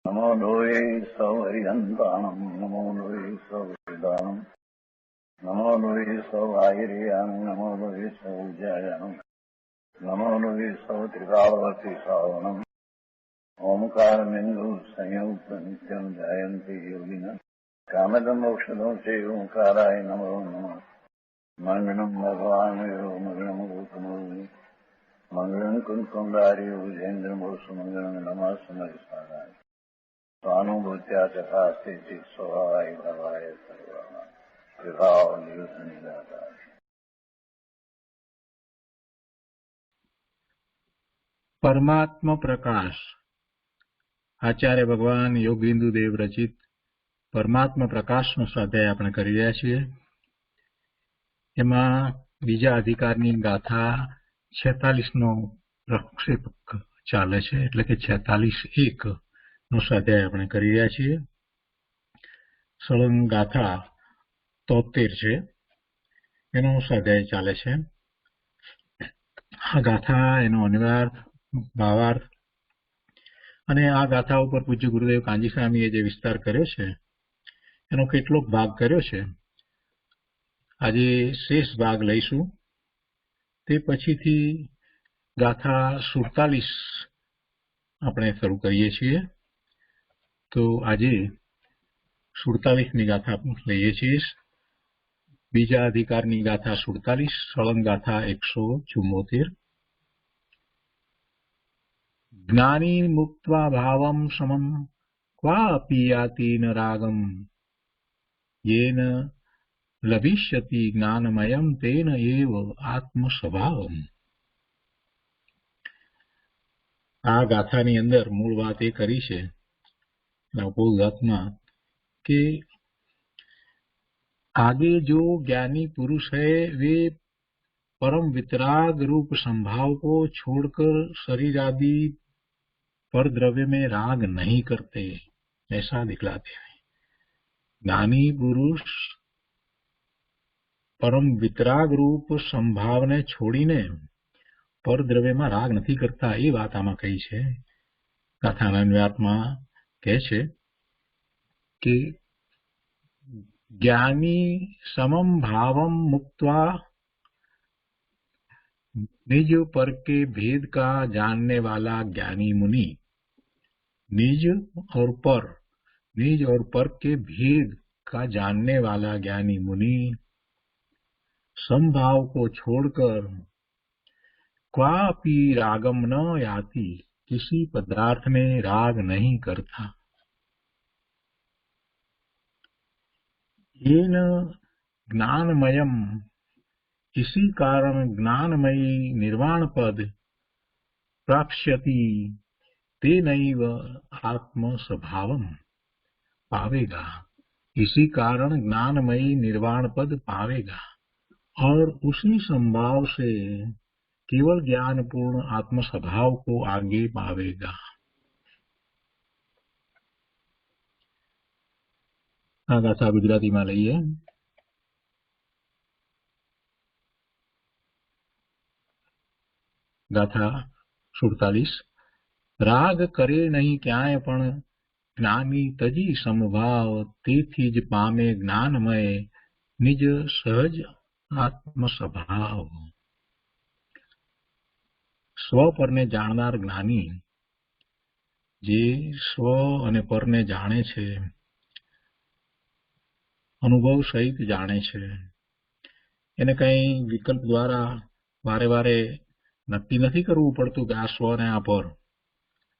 नमो लोये सौहरिहन्ताणम् नमो लोये सौहृदानम् नमो लोये सौआयर्याणम् नमो लोये सौज्यायानम् नमो लोये सौत्रिकावती सावनम् ओंकारमिन्दु संयुक्त नित्यम् ध्यायन्ति योगिनः कामदम् मोक्षदम् च ओंकाराय नमो नमः मङ्गलम् भगवान् मङ्गलम् गौतमो मङ्गलम् कुन्कुण्डार्यो विजेन्द्रमोसुमङ्गलम् नमः समयसाराय स्वानुभूत्या चकास्ते स्वभावाय भवाय सर्वाः विभाव निदाता। પરમાત્મ પ્રકાશ આચાર્ય ભગવાન યોગિન્દુ દેવ રચિત પરમાત્મ પ્રકાશનો સ્વાધ્યાય આપણે કરી રહ્યા છીએ. એમાં બીજા અધિકારની ગાથા 46નો પ્રક્ષેપક ચાલે છે, એટલે કે 46.1 નો સ્વાધ્યાય આપણે કરી રહ્યા છીએ. સળંગ ગાથા 73 છે, એનો સ્વાધ્યાય ચાલે છે. આ ગાથા, એનો અનિવાર્ય ભાવાર્થ અને આ ગાથા ઉપર પૂજ્ય ગુરુદેવ કાંજી સ્વામીએ જે વિસ્તાર કર્યો છે એનો કેટલોક ભાગ કર્યો છે. આજે શેષ ભાગ લઈશું. તે પછીથી ગાથા 47 આપણે શરૂ કરીએ છીએ. તો આજે 47મી ગાથા લઈએ છીએ. બીજા અધિકારની ગાથા 47, સળંગ ગાથા 174. જ્ઞાની મુક્ત્વા ભાવમ સમમ ક્વાપી યાતિ ન રાગમ યેન લભિષ્યતિ જ્ઞાનમયમ તેન એવ આત્મસ્વભાવમ. આ ગાથાની અંદર મૂળ વાત એ કરી છે ઉपोद्घातમાં कि आगे जो ज्ञानी पुरुष है वे परम वितराग रूप संभाव को छोड़कर शरीर आदि पर द्रव्य में राग नहीं करते, ऐसा दिखलाते हैं. ज्ञानी पुरुष परम वितराग रूप संभाव ने छोड़ीने पर द्रव्य में राग नहीं करता, ये बात आमा कही है. गाथाना अन्वयार्थમાં કહે છે कि ज्ञानी समम भावम मुक्त्वा निज पर के भेद का जानने वाला ज्ञानी मुनि, निज और पर के भेद का जानने वाला ज्ञानी मुनि समभाव को छोड़कर क्वापि रागम न याति, किसी पदार्थ में राग नहीं करता. येन ज्ञानमयम, इसी कारण ज्ञानमयी निर्वाण पद प्राप्स्यति, तेनैव आत्म स्वभावम पावेगा. इसी कारण ज्ञानमयी निर्वाण पद पावेगा और उसी संभाव से केवल ज्ञानपूर्ण आत्म स्वभाव को आगे पावेगा. आ गाथा गुजराती में लईए. गाथा 47. राग करे नहीं क्याय पण ज्ञानी तजी समभाव, तेथी ज पामे ज्ञानमय निज सहज आत्म स्वभाव. स्व पर ने जाणनार ज्ञानी जे स्व अने पर ने जाणे छे, अनुभव सहित जाणे छे, एने कई विकल्प द्वारा वारे वारे नक्की नहीं करवू पड़तुं कि आ स्व ने आ पर.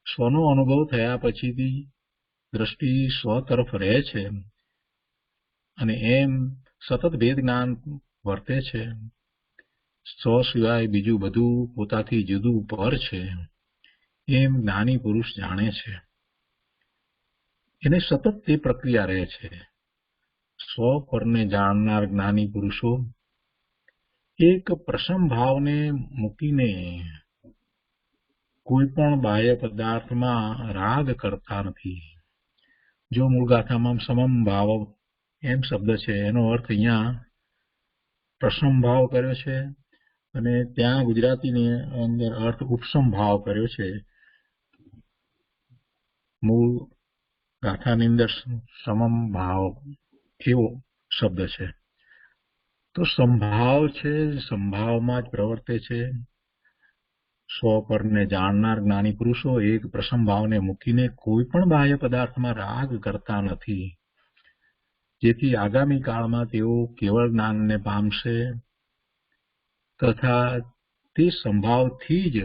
स्वनो अनुभव थया पछीथी दृष्टि स्व तरफ रहे छे अने एम सतत भेद ज्ञान वर्ते छे. स्व सिवाय बीजू बधु पोताथी जुदू पर छे एम ज्ञानी पुरुष जाणे छे. एने सतत ते प्रक्रिया रहे छे. स्व पर ने जाणनार ज्ञानी पुरुषो एक प्रसम भाव ने मूकीने कोईपण बाह्य पदार्थ में राग करता नहीं. जो मूल गाथा में समम भाव एम शब्द है, एनो अर्थ अहींया प्रसम भाव कर्यो छे अने त्यां गुजराती ने अंदर अर्थ उपसम भाव कर्यो छे. मूल ગાથાની અંદર સમમ ભાવ એવો શબ્દ છે. તો સંભાવ છે, સંભાવમાં જ પ્રવર્તે છે. સ્વપરને જાણનાર જ્ઞાની પુરુષો એક પ્રસમ ભાવને મૂકીને કોઈ પણ બાહ્ય પદાર્થમાં રાગ કરતા નથી, જેથી આગામી કાળમાં તેઓ કેવળ જ્ઞાનને પામશે તથા તે સંભાવથી જ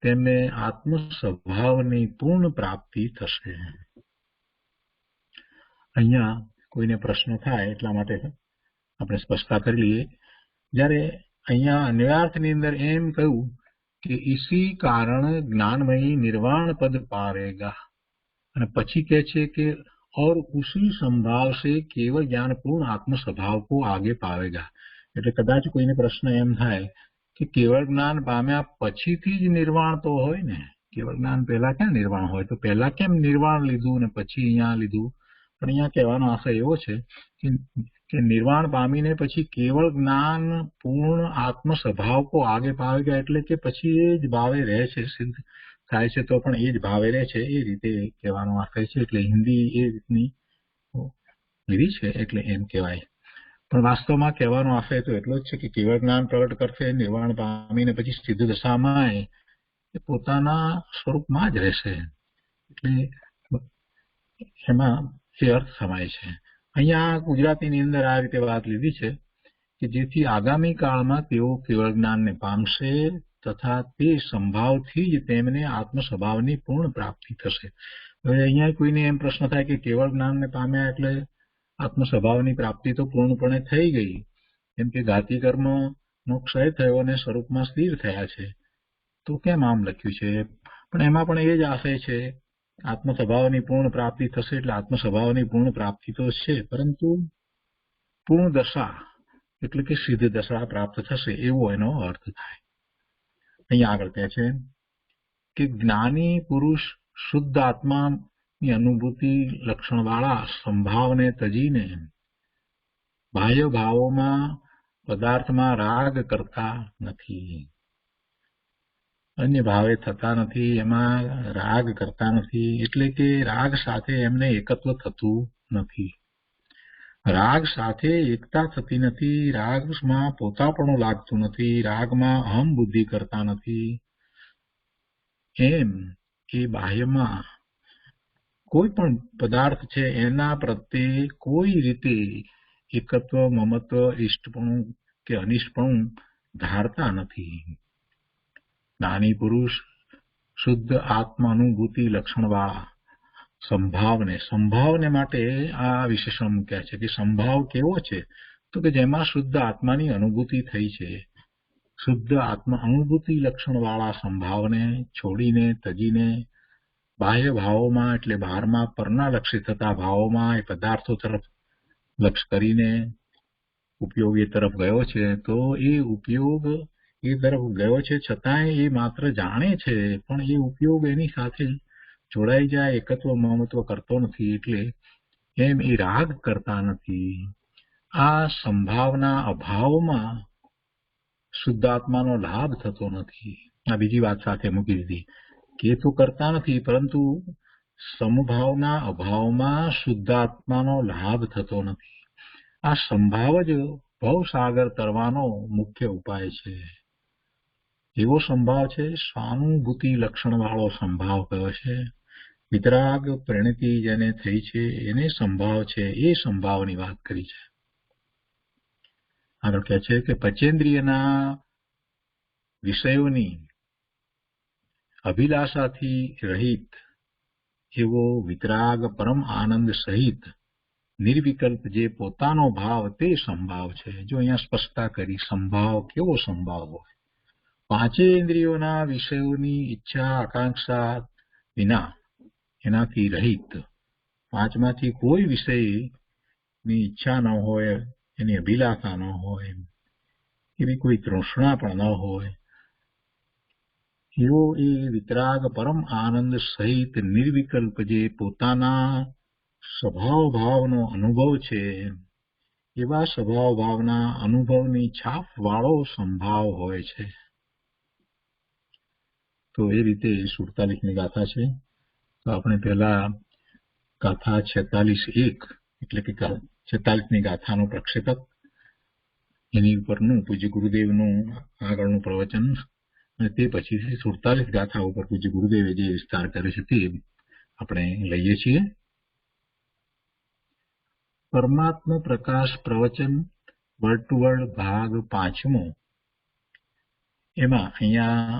તેમને આત્મ સ્વભાવની પૂર્ણ પ્રાપ્તિ થશે. અહીંયા કોઈને પ્રશ્ન થાય એટલા માટે આપણે સ્પષ્ટતા કરી લઈએ. જ્યારે અહીંયા અન્વયાર્થની અંદર એમ કહ્યું કે ઇસી કારણ જ્ઞાનમયી નિર્વાણ પદ पावेगा, અને પછી કહે છે કે और उसी संभाव से केवल ज्ञान पूर्ण आत्म स्वभाव को आगे पावेगा. એટલે કદાચ કોઈને પ્રશ્ન એમ થાય કે કેવળ જ્ઞાન પામ્યા પછીથી જ નિર્વાણ તો હોય ને, કેવળ જ્ઞાન પહેલા ક્યાં નિર્વાણ હોય, તો પહેલા કેમ નિર્વાણ લીધું ને પછી અહીંયા લીધું? પણ અહીંયા કહેવાનો આશય એવો છે કે નિર્વાણ પામીને પછી કેવળ જ્ઞાન પૂર્ણ આત્મ સ્વભાવ કો આગે પાવેગા, એટલે કે પછી એ જ ભાવે રહે છે, સિદ્ધ થાય છે તો પણ એ જ ભાવે રહે છે, એ રીતે કહેવાનો આશય છે. એટલે હિન્દી એ રીતની લીધી છે એટલે એમ કહેવાય. પણ વાસ્તવમાં કહેવાનો આશય તો એટલો જ છે કે કેવળ જ્ઞાન પ્રગટ કરશે, નિર્વાણ પામીને પછી સિદ્ધ દશામાં એ પોતાના સ્વરૂપમાં જ રહેશે. એટલે એમાં એ અર્થ સમાય છે. અહીંયા ગુજરાતીની અંદર આ રીતે વાત લીધી છે કે જેથી આગામી કાળમાં તેઓ કેવળ જ્ઞાનને પામશે તથા તે સંભાવથી જ તેમને આત્મ સ્વભાવની પૂર્ણ પ્રાપ્તિ થશે. હવે અહીંયા કોઈને એમ પ્રશ્ન થાય કે કેવળ જ્ઞાનને પામ્યા એટલે આત્મ સ્વભાવની પ્રાપ્તિ તો પૂર્ણપણે થઈ ગઈ, કેમ કે ઘાતી કર્મનો ક્ષય થયો અને સ્વરૂપમાં સ્થિર થયા છે, તો કેમ આમ લખ્યું છે? પણ એમાં પણ એ જ આશય છે, આત્મ સ્વભાવની પૂર્ણ પ્રાપ્તિ થશે એટલે આત્મ સ્વભાવની પૂર્ણ પ્રાપ્તિ તો છે, પરંતુ પૂર્ણ દશા એટલે કે સિદ્ધ દશા પ્રાપ્ત થશે એવો એનો અર્થ થાય. અહીંયા આગળ કહે છે કે જ્ઞાની પુરુષ શુદ્ધ આત્માની અનુભૂતિ લક્ષણવાળા સંભાવને તજીને બાહ્ય ભાવોમાં પદાર્થમાં રાગ કરતા નથી, અન્ય ભાવે થતા નથી, એમાં રાગ કરતા નથી, એટલે કે રાગ સાથે એમને એકત્વ થતું નથી, રાગ સાથે એકતા થતી નથી, રાગમાં પોતાપણું લાગતું નથી, રાગમાં અહમ બુદ્ધિ કરતા નથી. એમ એ બાહ્યમાં કોઈ પણ પદાર્થ છે એના પ્રત્યે કોઈ રીતે એકત્વ, મમત્વ, ઇષ્ટપણું કે અનિષ્ટપણું ધારતા નથી. જ્ઞાની પુરુષ શુદ્ધ આત્માનુભૂતિ લક્ષણવાળા સંભાવને માટે આ વિશેષણ મૂક્યા છે કે સંભાવ કેવો છે? તો કે જેમાં શુદ્ધ આત્માની અનુભૂતિ થઈ છે. શુદ્ધ આત્મા અનુભૂતિ લક્ષણવાળા સંભાવને છોડીને તજીને બાહ્ય ભાવોમાં એટલે બહારમાં પરના લક્ષી થતા ભાવોમાં એ પદાર્થો તરફ લક્ષ કરીને ઉપયોગ એ તરફ ગયો છે, તો એ ઉપયોગ એ તરફ ગયો છે છતાંય એ માત્ર જાણે છે, પણ એ ઉપયોગ એની સાથે જોડાઈ જાય, એકત્વ મમત્વ કરતો નથી, એટલે એમ એ રાગ કરતા નથી. આ સંભાવના અભાવમાં શુદ્ધાત્માનો લાભ થતો નથી. આ બીજી વાત સાથે મૂકી દીધી કે તો કરતા નથી, પરંતુ સમભાવના અભાવમાં શુદ્ધાત્માનો લાભ થતો નથી. આ સંભાવ જ ભવસાગર તરવાનો મુખ્ય ઉપાય છે. એવો સંભાવ છે, સ્વાનુભૂતિ લક્ષણવાળો સંભાવ કયો છે? વિતરાગ પરિણતિ જેને થઈ છે એને સંભાવ છે, એ સંભાવની વાત કરી છે. આગળ કહે છે કે પંચેન્દ્રિયના વિષયોની અભિલાષાથી રહિત એવો વિતરાગ પરમ આનંદ સહિત નિર્વિકલ્પ જે પોતાનો ભાવ તે સંભાવ છે. જો અહીંયા સ્પષ્ટતા કરી, સંભાવ કેવો સંભાવ હોય? પાંચે ઇન્દ્રિયોના વિષયોની ઈચ્છા આકાંક્ષા વિના, એનાથી રહિત, પાંચમાંથી કોઈ વિષયની ઈચ્છા ન હોય, એની અભિલાષા ન હોય, એવી કોઈ તૃષ્ણા પણ ન હોય, એવો એ વિતરાગ પરમ આનંદ સહિત નિર્વિકલ્પ જે પોતાના સ્વભાવ ભાવનો અનુભવ છે, એવા સ્વભાવ ભાવના અનુભવની છાપ વાળો સંભાવ હોય છે. તો એ રીતે 47ની ગાથા છે. તો આપણે પહેલા ગાથા 46:1 એટલે કે 46ની ગાથાનો પ્રક્ષેપક, એની ઉપરનું પૂજ્ય ગુરુદેવનું આગળનું પ્રવચન, અને તે પછી 47 ગાથા ઉપર પૂજ્ય ગુરુદેવે જે વિસ્તાર કર્યો છે તે આપણે લઈએ છીએ. પરમાત્મા પ્રકાશ પ્રવચન વર્ડ ટુ વર્ડ ભાગ 5મો. એમાં અહીંયા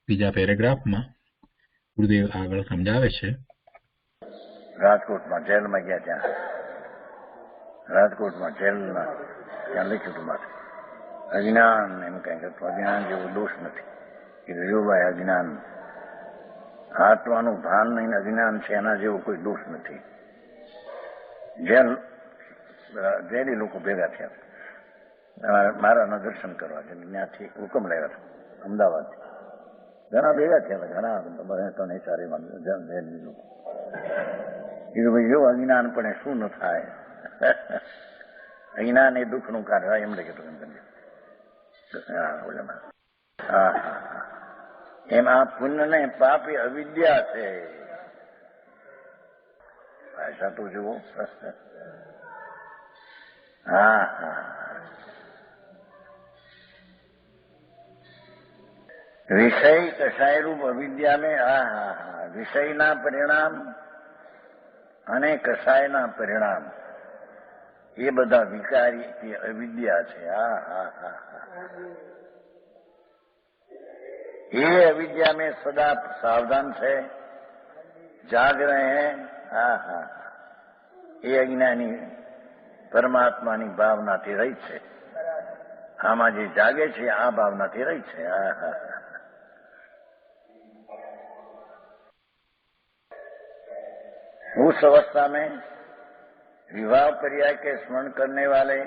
બીજા પેરેગ્રાફમાં ગુરુદેવ આગળ સમજાવે છે. રાજકોટમાં જેલમાં ગયા, ત્યાં રાજકોટમાં જેલમાં ત્યાં લખ્યું હતું મારે અજ્ઞાન, એમ કઈ હતું અજ્ઞાન જેવો દોષ નથી. કીધું અજ્ઞાન, આત્માનું ભાન નહીં, અજ્ઞાન છે એના જેવો કોઈ દોષ નથી. જેલી લોકો ભેગા થયા મારાના દર્શન કરવા છે, ત્યાંથી હુકમ લેવા હતા અમદાવાદથી. ઘણા ભેગા થયા, ઘણા 3-4 જેલી લોકો. કીધું ભાઈ જો અજ્ઞાન પણ શું ન થાય, અજ્ઞાન એ દુઃખનું કારણ, એમ લખ્યું હતું. એમ આ પુણ્ય ને પાપ એ અવિદ્યા છે. ભાષા તો જુઓ. વિષય કસાય રૂપ અવિદ્યા ને વિષયના પરિણામ અને કસાયના પરિણામ એ બધા વિકારી એ અવિદ્યા છે. ये अविद्या में सदा सावधान है, जाग रहे हैं. એ અજ્ઞાની પરમાત્માની ભાવનાથી રહી છે. આમાં જે જાગે છે આ ભાવનાથી રહી છે. उस अवस्था में विवाह पर्याय के स्मरण करने वाले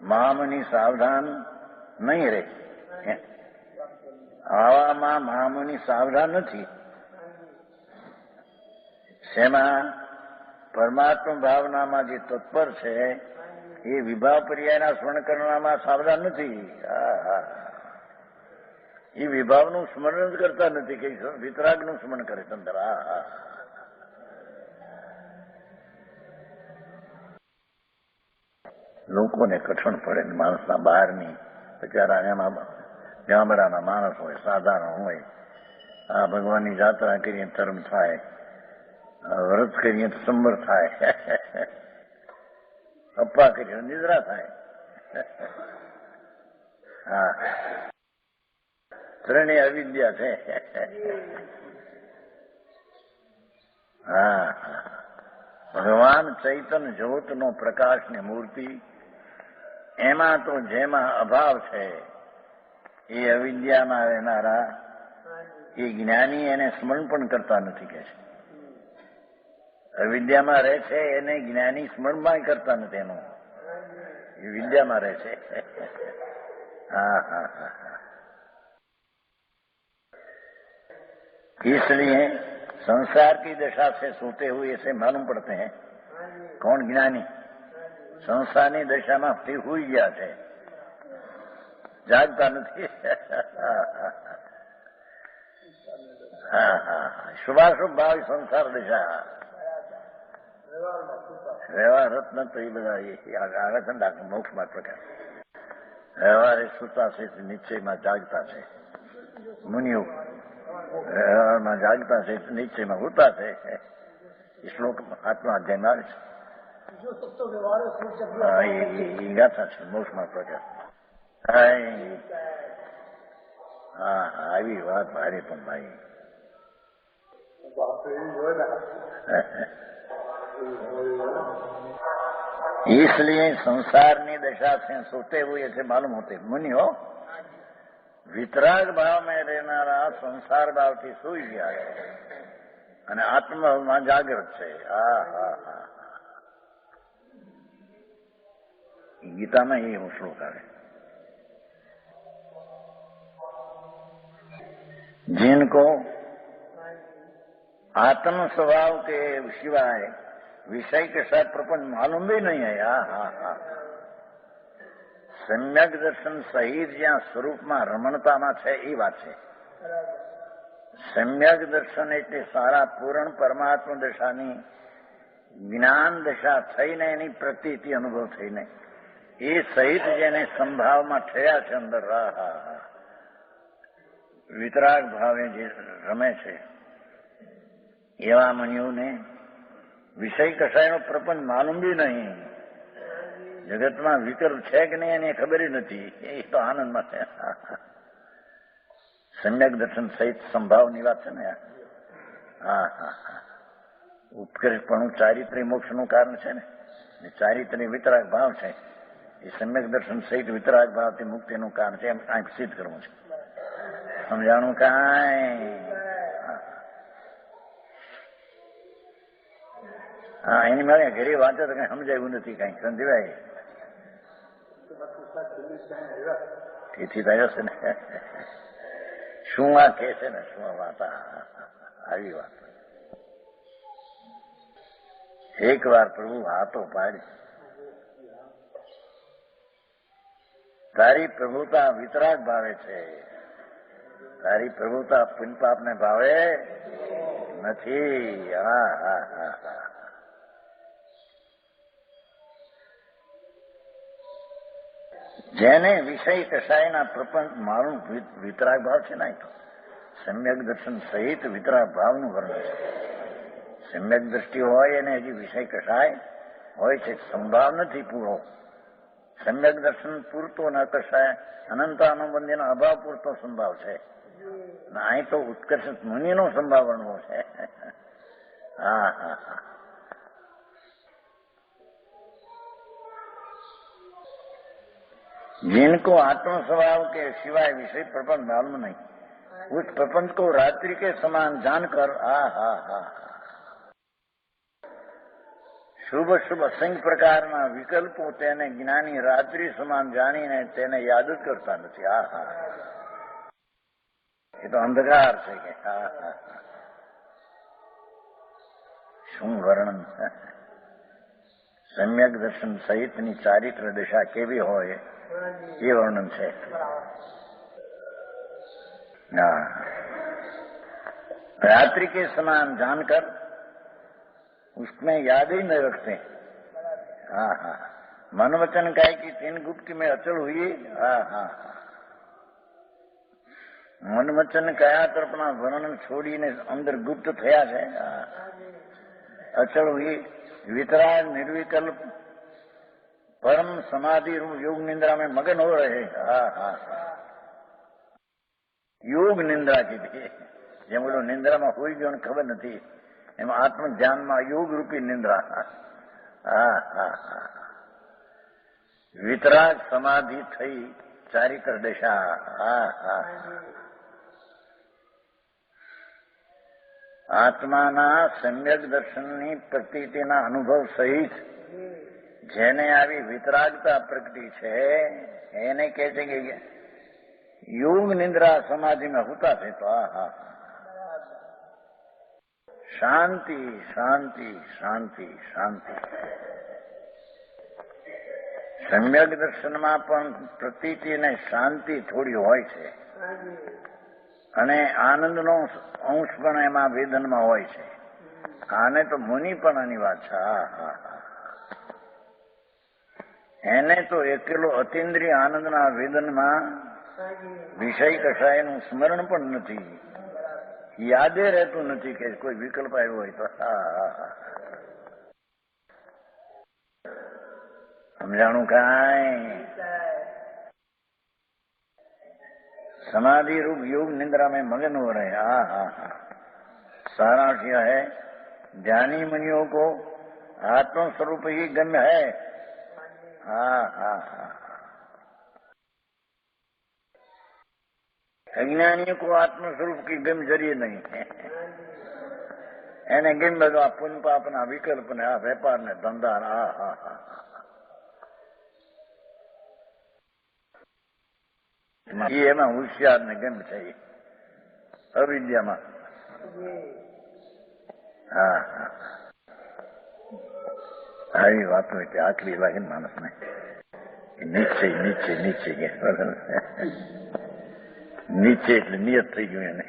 महामुनि सावधान नहीं रहे. આવામાં મહામુનિ સાવધાન નથી. શેમાં? પરમાત્મા ભાવનામાં જે તત્પર છે એ વિભાવ પર્યાયના સ્મરણ કરવાના સાવધાન નથી. એ વિભાવનું સ્મરણ જ કરતા નથી, કે વિતરાગનું સ્મરણ કરે અંદર. લોકોને કઠણ પડે, માણસના બહારની બચારા એમાં ગામડાના માણસ હોય, સાધારણ હોય, આ ભગવાનની જાત્રા કરીએ ધર્મ થાય, વ્રત કરીએ તો સંબર થાય, અપ્પા કરીએ નિદ્રા થાય. ત્રણેય અવિદ્યા છે. ભગવાન ચૈતન્ય જ્યોતનો પ્રકાશની મૂર્તિ, એમાં તો જેમાં અભાવ છે એ અવિદ્યામાં રહેનારા એ જ્ઞાની એને સ્મરણ પણ કરતા નથી, કે છે. અવિદ્યામાં રહે છે એને જ્ઞાની સ્મરણમાં કરતા નથી, એનું એ વિદ્યામાં રહે છે. इसलिए संसार की दशा से सोते हुए इसे मालूम पड़ते हैं. कौन ज्ञानी? સંસારની દશામાં તે હુઈ ગયા છે, જાગતા નથી. શુભાશુભ ભાવ સંસાર દશા. વ્યવહાર રત્ન તો એ બધા આગળ છે, મોક્ષમાં પ્રકાર. વ્યવહારે સુતા છે, નિશ્ચયમાં જાગતા છે. મુનિઓ વ્યવહારમાં જાગતા છે, નિશ્ચયમાં હોતા છે. એ શ્લોક આત્મા અધ્યાયમાં આવે છે. એ ગાથા છે મોક્ષમાં પ્રકાર. આવી વાત ભારે પણ ભાઈ. इसलिए संसाરની दशा से सोते हुए से मालूम होते. मुनियो વિતરાગ ભાવમાં રહેનારા સંસાર ભાવથી સૂઈ ગયા છે અને આત્મભાવમાં જાગૃત છે. ગીતામાં એ શ્લોક આવે. जिनको आत्म स्वभाव के सिवाय विषय के साथ प्रपंच मालूम भी नहीं है. सम्यक दर्शन સહિત જ્યાં સ્વરૂપમાં રમણતામાં છે એ વાત છે. સમ્યક દર્શન એટલે સારા પૂર્ણ પરમાત્મ દશાની જ્ઞાન દશા થઈને એની પ્રતીતિ અનુભવ થઈને એ સહિત જેને સંભાવમાં થયા છે અંદર વિતરાગ ભાવે જે રમે છે એવા મનુને વિષય કશાયનો પ્રપંચ માલુમ બી નહીં. જગતમાં વિકલ્પ છે કે નહીં એની ખબર નથી. એ તો આનંદમાં છે. સમ્યક દર્શન સહિત સંભાવની વાત છે ને. હા હા હા. ઉત્કર્ષપણું ચારિત્ર્ય મોક્ષનું કારણ છે ને. ચારિત્ર્ય વિતરાગ ભાવ છે. એ સમ્યક દર્શન સહિત વિતરાગ ભાવથી મુક્તિનું કારણ છે. એમ કાંઈક સિદ્ધ કરવું છે. સમજાણું કાંઈ? હા, એની મારે ઘરે વાંચો તો કઈ સમજાયું નથી. કઈ સમજાય તેથી થયો છે ને. શું આ કે છે ને, શું વાત આવી વાત. એક વાર પ્રભુ હાથો પાડી, તારી પ્રભુતા વિતરાગ ભાવે છે, તારી પ્રભુતા પુણ્યપાપ ને ભાવે નથી. હા હા હા હા. જેને વિષય કસાયના પ્રપંચ મારું વિતરાગ ભાવ છે ને, તો સમ્યક દર્શન સહિત વિતરાગ ભાવનું વર્ણન છે. સમ્યક દ્રષ્ટિ હોય અને હજી વિષય કસાય હોય છે, સંભાવ નથી પૂરો. સમ્યક દર્શન પૂરતો ન કસાય, અનંતાનુબંધીનો અભાવ પૂરતો સંભાવ છે. અહીં તો ઉત્કર્ષ મુનિનો સંભાવ વર્ણવો છે. હા હા હા. जिनको आत्म स्वभाव के सिवाय विषय प्रपंच मालूम नहीं, उस प्रपंच को रात्रि के समान जानकर શુભ શુભ અસંખ્ય પ્રકારના વિકલ્પો તેને જ્ઞાની રાત્રિ સમાન જાણીને તેને યાદ જ કરતા નથી. એ તો અંધકાર છે કે. શું વર્ણન. સમ્યક દર્શન સહિતની ચારિત્ર દશા કેવી હોય ये वर्णन है. रात्रि के समान जानकर उसमें याद ही नहीं रखते. हाँ हाँ. मन वचन काय की 3 गुप्त में अचल हुई. हाँ हाँ. मन वचन कया તરફના વર્ણન છોડીને અંદર ગુપ્ત થયા છે. અચળ हुई वितराग निर्विकल्प परम समाधि रूप योग निंद्रा में मगन हो रहे. हाँ हाँ. योग निंद्रा કીધી. જેમ બોલો નિંદ્રામાં હોઈ ગયો ખબર નથી, એમાં આત્મ ધ્યાનમાં યોગ રૂપી નિંદ્રા. હા હા હા. વિતરાગ સમાધિ થઈ ચારિત્ર દશા. હા હા. આત્માના સમ્યક દર્શનની પ્રતીતિના અનુભવ સહિત જેને આવી વિતરાગતા પ્રગટી છે એને કહે છે કે યોગ નિંદ્રા સમાધિમાં હોતા છે. તો હા, શાંતિ શાંતિ શાંતિ શાંતિ. સમ્યક દર્શનમાં પણ પ્રતીતિ અને શાંતિ થોડી હોય છે, અને આનંદનો અંશ પણ એમાં વેદનમાં હોય છે. આને તો મુનિ પણ આની વાત છે. હા હા હા. એને તો એકેલો અતિન્દ્રિય આનંદના વેદનમાં વિષય કશાયનું સ્મરણ પણ નથી, યાદે રહેતું નથી કે કોઈ વિકલ્પ આવ્યો હોય તો. સમજાણું કાંઈ? समाधि रूप योग निंद्रा में मगन हो रहे हैं. हाँ हाँ हाँ. सारांश यह है, ध्यानी मुनियों को आत्म स्वरूप ही गम्य है. हाँ हाँ हाँ. अज्ञानियों को आत्म स्वरूप की गम जरिए नहीं है. એને ગમ બધું આ પુण्य પાપના વિકલ્પ ને આ વેપાર ને ધંધા. હા હા હા. એમાં હોશિયાર ને ગમ છે અવિદ્યામાં. હા હા. આવી વાતો એટલે આકરી લાગે ને માણસને. નીચે નીચે નીચે નીચે એટલે નિયત થઈ ગયું એને.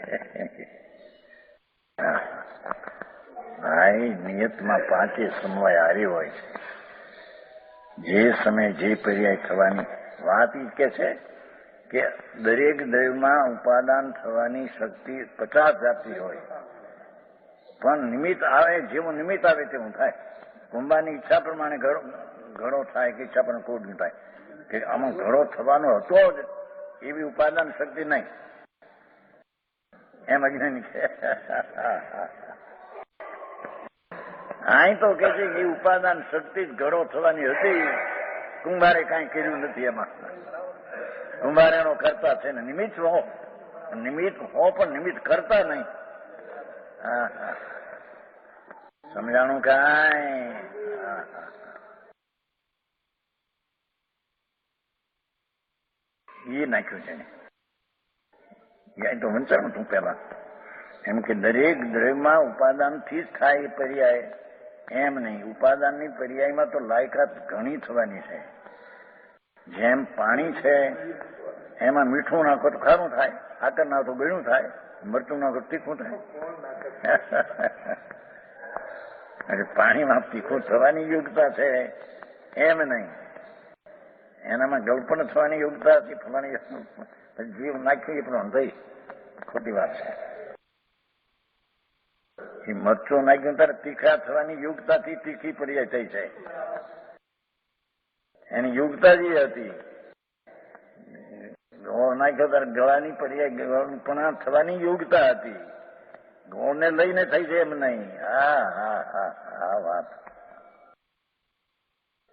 ભાઈ નિયતમાં પાંચે સમવાય હારી હોય છે. જે સમય જે પર્યાય થવાની વાત એ કે છે કે દરેક દ્રવ્યમાં ઉપાદાન થવાની શક્તિ 50 જાતિ હોય, પણ નિમિત્ત આવે જેવું નિમિત્ત આવે તેવું થાય. કુંભારની ઈચ્છા પ્રમાણે ઘડો થાય કે ઈચ્છા પ્રમાણે કોડ થાય, કે આમાં ઘડો થવાનો હતો જ એવી ઉપાદાન શક્તિ નહીં, એમ અજ્ઞાની છે. અહીં તો કે છે કે ઉપાદાન શક્તિ જ ઘડો થવાની હતી, કુંભારે કાંઈ કર્યું નથી એમાં. કુંભાર એનો કરતા છે ને નિમિત્ત હો પણ નિમિત્ત કરતા નહીં. સમજાણું કાંઈ? એ નાખ્યું છે ને તો વંચાણું તું પેલા એમ કે દરેક દ્રવ્યમાં ઉપાદાનથી જ થાય એ પર્યાય, એમ નહીં. ઉપાદાનની પર્યાયમાં તો લાયકાત ઘણી થવાની છે. જેમ પાણી છે એમાં મીઠું નાખો તો ખારું થાય, સાકર નાખો તો ગળ્યું થાય, મરચું નાખો તો તીખું થાય. પાણીમાં તીખું થવાની યોગ્યતા છે, એમ નહીં. એનામાં ગળપણ થવાની યોગ્યતા હતી, ફલાણી જીવ નાખ્યું એ પણ થઈ ખોટી વાત છે. એ મરચું નાખ્યું ત્યારે તીખા થવાની યોગ્યતાથી તીખી પર્યાય થઈ છે. એની યોગ્યતા જે હતી. ગોળ નાખ્યો ત્યારે ગળાની પર્યાય ગળપણા થવાની યોગ્યતા હતી. ગોળને લઈને થઈ છે એમ નહીં. હા વાત.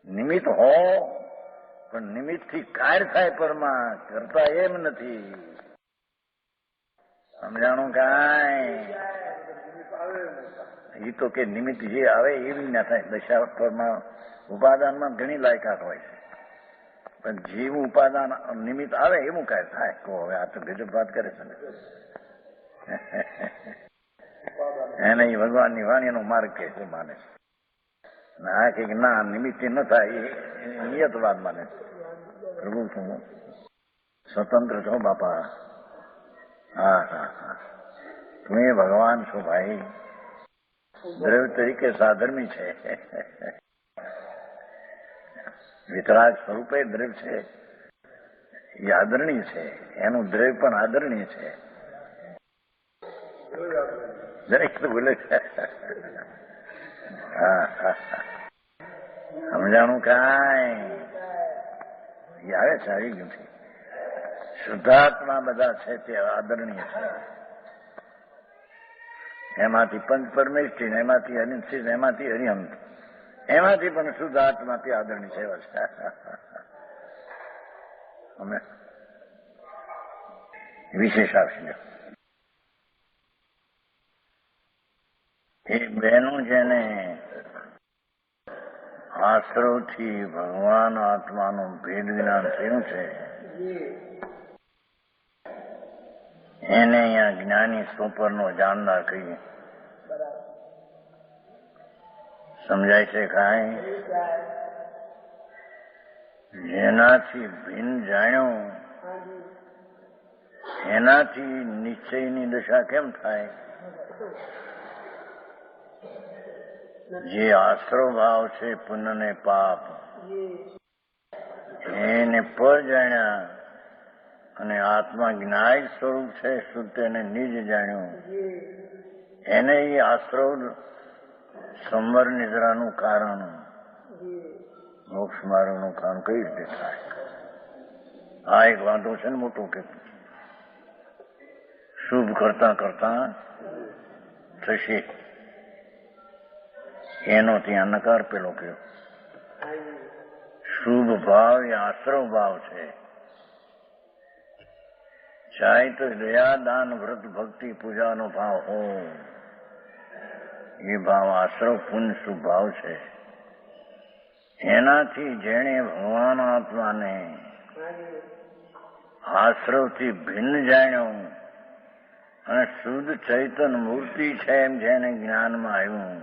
નિમિત્ત હો પણ નિમિત્તથી કાર્ય થાય, પરમાં કરતા એમ નથી. સમજાણું કાંઈ? એ તો કે નિમિત્ત જે આવે એવી ના થાય. દશા પરમાં ઉપાદાનમાં ઘણી લાયકાત હોય છે, પણ જેવું ઉપાદાન નિમિત્ત આવે એવું કાંઈ થાય. કહો હવે આ તો ગજબ વાત કરે છે ને. એને ભગવાનની વાણીનો માર્ગ કે છે માને છે. ના કે ના નિમિત્તે ન થાય એ નિયતવાદ માને છે. પ્રભુ છું સ્વતંત્ર છો બાપા. હા તું એ ભગવાન છો ભાઈ. દ્રવ્ય તરીકે સાધર્મી છે. વિતરાગ સ્વરૂપે દ્રવ્ય છે એ આદરણીય છે. એનું દ્રવ્ય પણ આદરણીય છે. દરેક તો બોલે છે. સમજાણું કાંઈ? આવે છે, આવી ગયું છે. શુદ્ધાત્મા બધા છે તે આદરણીય છે. એમાંથી પંચ પરમેષ્ઠી, એમાંથી અનિશ્ચિત, એમાંથી હરિહંત, એમાંથી પણ શુદ્ધ આત્મા તે આદરણીય છે. અમે વિશેષ આવશે. એ બહેનું જેને આશ્રવથી ભગવાન આત્માનું ભેદ જ્ઞાન થયું છે એને અહીંયા જ્ઞાની સોપરનો જાણનાર કહીએ. સમજાય છે કાંઈ? જેનાથી ભિન્ન જાણ્યું એનાથી નિશ્ચયની દશા કેમ થાય? જે આશ્રવ ભાવ છે પુણ્ય ને પાપ એને પર જાણ્યા અને આત્મા જ્ઞાય સ્વરૂપ છે શુદ્ધ એને નિજ જાણ્યું, એને એ આશ્રવ સંવર નિદ્રાનું કારણ, મોક્ષ માર્ગનું કારણ કઈ રીતે થાય? આ એક વાંધો છે ને મોટું કે શુભ કરતા કરતા થશે એનો ત્યાં નકાર પેલો કયો. શુભ ભાવ એ આશ્રવ ભાવ છે. ચાહે તો દયા દાન વ્રત ભક્તિ પૂજાનો ભાવ હો, એ ભાવ આશ્રવ પુણ્ય શુભ ભાવ છે. એનાથી જેણે ભગવાન આત્માને આશ્રવથી ભિન્ન જાણ્યો અને શુદ્ધ ચૈતન્ય મૂર્તિ છે એમ જેને જ્ઞાનમાં આવ્યું,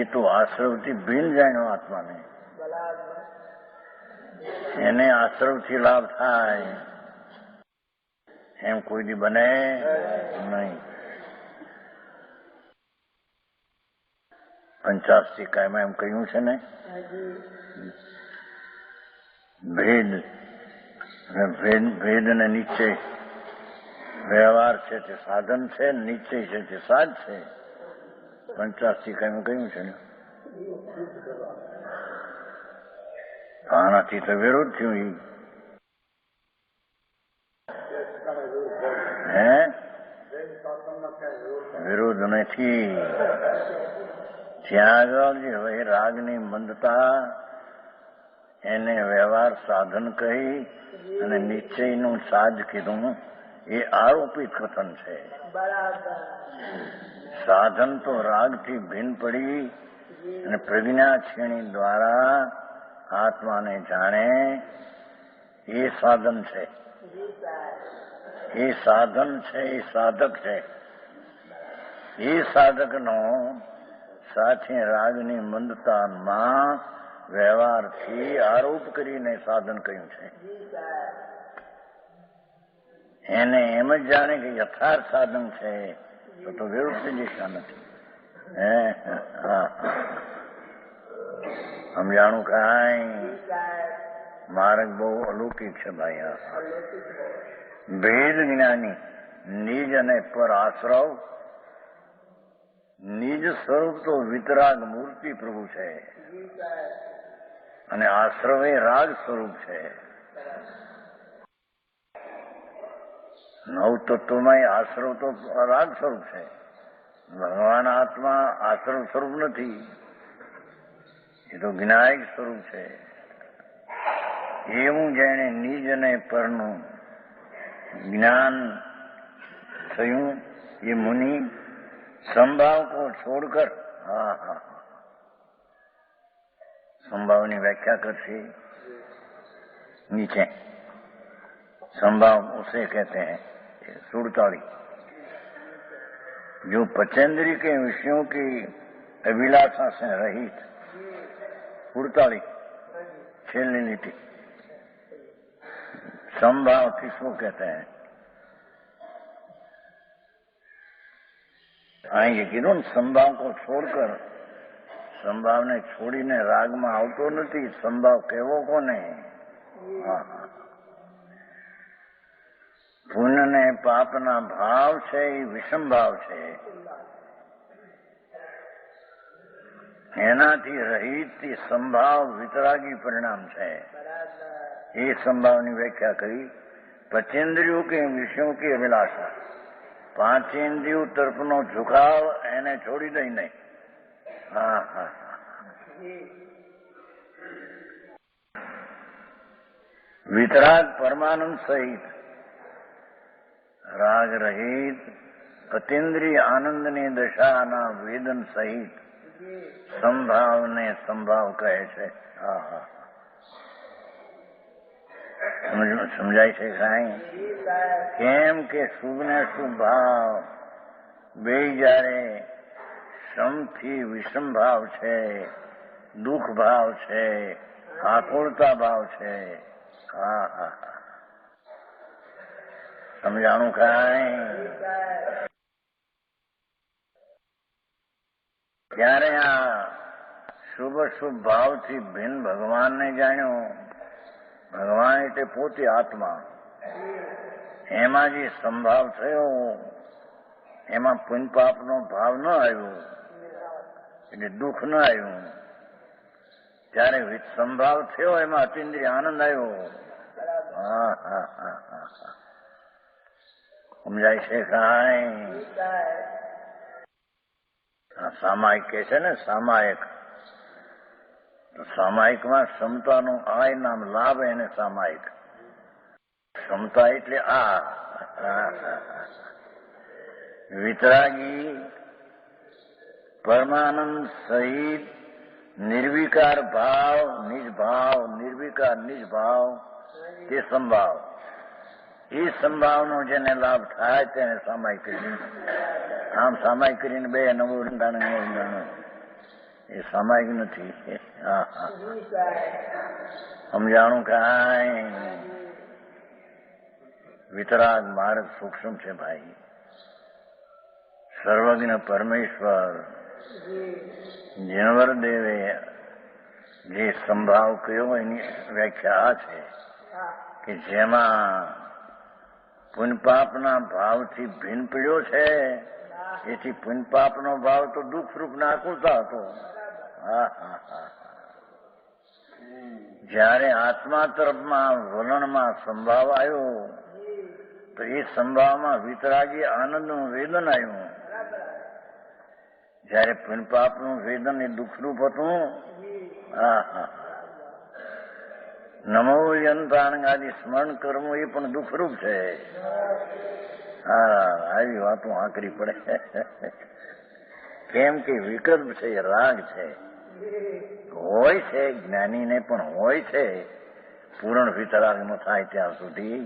એ તો આશ્રવથી ભિન્ન જાણ્યો આત્માને. એને આશ્રવથી લાભ થાય એમ કોઈ દી બને નહીં. 85 કાયમાં એમ કહ્યું છે ને, ભેદ અને નિશ્ચય. વ્યવહાર છે તે સાધન છે, નિશ્ચય છે તે સાધ છે. 85 કાયમાં કહ્યું છે ને. આનાથી તો વિરોધ થયું. હે વિરોધ નથી. ત્યાં આગળ જે હવે રાગની મંદતા એને વ્યવહાર સાધન કહી અને નિશ્ચયનું સાધ કીધું, એ આરોપિત કથન છે. સાધન તો રાગથી ભિન્ન પડી અને પ્રજ્ઞા શ્રેણી દ્વારા આત્માને જાણે એ સાધન છે. એ સાધન છે, એ સાધક છે. એ સાધકનો સાથે રાગની મંદતામાં વ્યવહારથી આરોપ કરીને સાધન કહ્યું છે. એને એમ જ જાણે કે યથાર્થ સાધન છે, તો વિરુદ્ધ દિશા નથી. સમજાણું કાંઈ? માર્ગ બહુ અલૌકિક છે ભાઈ. ભેદ જ્ઞાની નિજ અને પર આશ્રવ. નિજ સ્વરૂપ તો વિતરાગ મૂર્તિ પ્રભુ છે અને આશ્રવ એ રાગ સ્વરૂપ છે. નવ તત્વમાં આશ્રવ તો રાગ સ્વરૂપ છે. ભગવાન આત્મા આશ્રવ સ્વરૂપ નથી, એ તો જ્ઞાયક સ્વરૂપ છે. એવું જેને નિજ અને પરનું જ્ઞાન થયું એ મુનિ સંભાવ को छोड़कर. संभाव ની व्याख्या करती नीचे. संभाव उसे कहते हैं 47 जो पचेंद्री के विषयों की अभिलाषा से रहित. 48 छेलनी नीति. संभाव किसको कहते हैं? અહીં કીધું ને, સંભાવ કો છોડકર. સંભાવને છોડીને રાગમાં આવતો નથી. સંભાવ કેવો કોને? પુણ્ય ને પાપના ભાવ છે એ વિષમ ભાવ છે. એનાથી રહિત સંભાવ વિતરાગી પરિણામ છે. એ સંભાવની વ્યાખ્યા કરી. પચેન્દ્રિયો કે વિષયો की અભિલાષા. પાંચેન્દ્રિયો તરફનો ઝુકાવ એને છોડી દઈ નહીં. વિતરાગ પરમાનંદ સહિત રાગ રહિત અતિન્દ્રિય આનંદની દશાના વેદન સહિત સંભાવને સંભાવ કહે છે. સમજાય છે કાંઈ? કેમ કે શુભ ને શુભ ભાવ બે જયારે સમથી વિષમ ભાવ છે, દુઃખ ભાવ છે, આકુળતા ભાવ છે. સમજાણું કાંઈ? ત્યારે આ શુભ શુભ ભાવથી ભિન્ન ભગવાનને જાણ્યો. ભગવાન એટલે પોતે આત્મા. એમાં જે સંભાવ થયો એમાં પુણ્ય પાપનો ભાવ ન આવ્યો એટલે દુઃખ ન આવ્યું. ત્યારે સંભાવ થયો એમાં અતિન્દ્રિય આનંદ આવ્યો. સમજાય છે કાંઈ? સામાયિક કે છે ને, સામાયિક. તો સામાયિકમાં ક્ષમતાનું આય નામ લાભ એને સામાયિક. ક્ષમતા એટલે આ. વિતરાગી પરમાનંદ સહિત નિર્વિકાર ભાવ, નિજભાવ, નિર્વિકાર નિજભાવ તે સંભાવ. એ સંભાવનો જેને લાભ થાય તેને સામાયિક કરી. આમ સામાયિક કરીને બે નવું એ સામાયિક નથી. સમજાણું કાંઈ? વિતરાગ માર્ગ સૂક્ષ્મ છે ભાઈ. સર્વજ્ઞ પરમેશ્વર જીણવરદેવે જે સંભાવ કયો એની વ્યાખ્યા આ છે કે જેમાં પુણ્યપાપના ભાવથી ભિન્ન પડ્યો છે એથી પુણ્યપાપનો ભાવ તો દુઃખરૂપ ના આકુલતા હતો. જ્યારે આત્મા તરફમાં વલણમાં સંભાવ આવ્યો તો એ સંભાવમાં વિતરાગી આનંદનું વેદન આવ્યું. જ્યારે પુણ્યપાપનું વેદન એ દુઃખરૂપ હતું. નમો યંત્રાણગાદી સ્મરણ કરવું એ પણ દુઃખરૂપ છે. આવી વાતો આકરી પડે. કેમ કે વિકલ્પ છે, રાગ છે, હોય છે, જ્ઞાનીને પણ હોય છે, પૂર્ણ વિતરાગ ન થાય ત્યાં સુધી,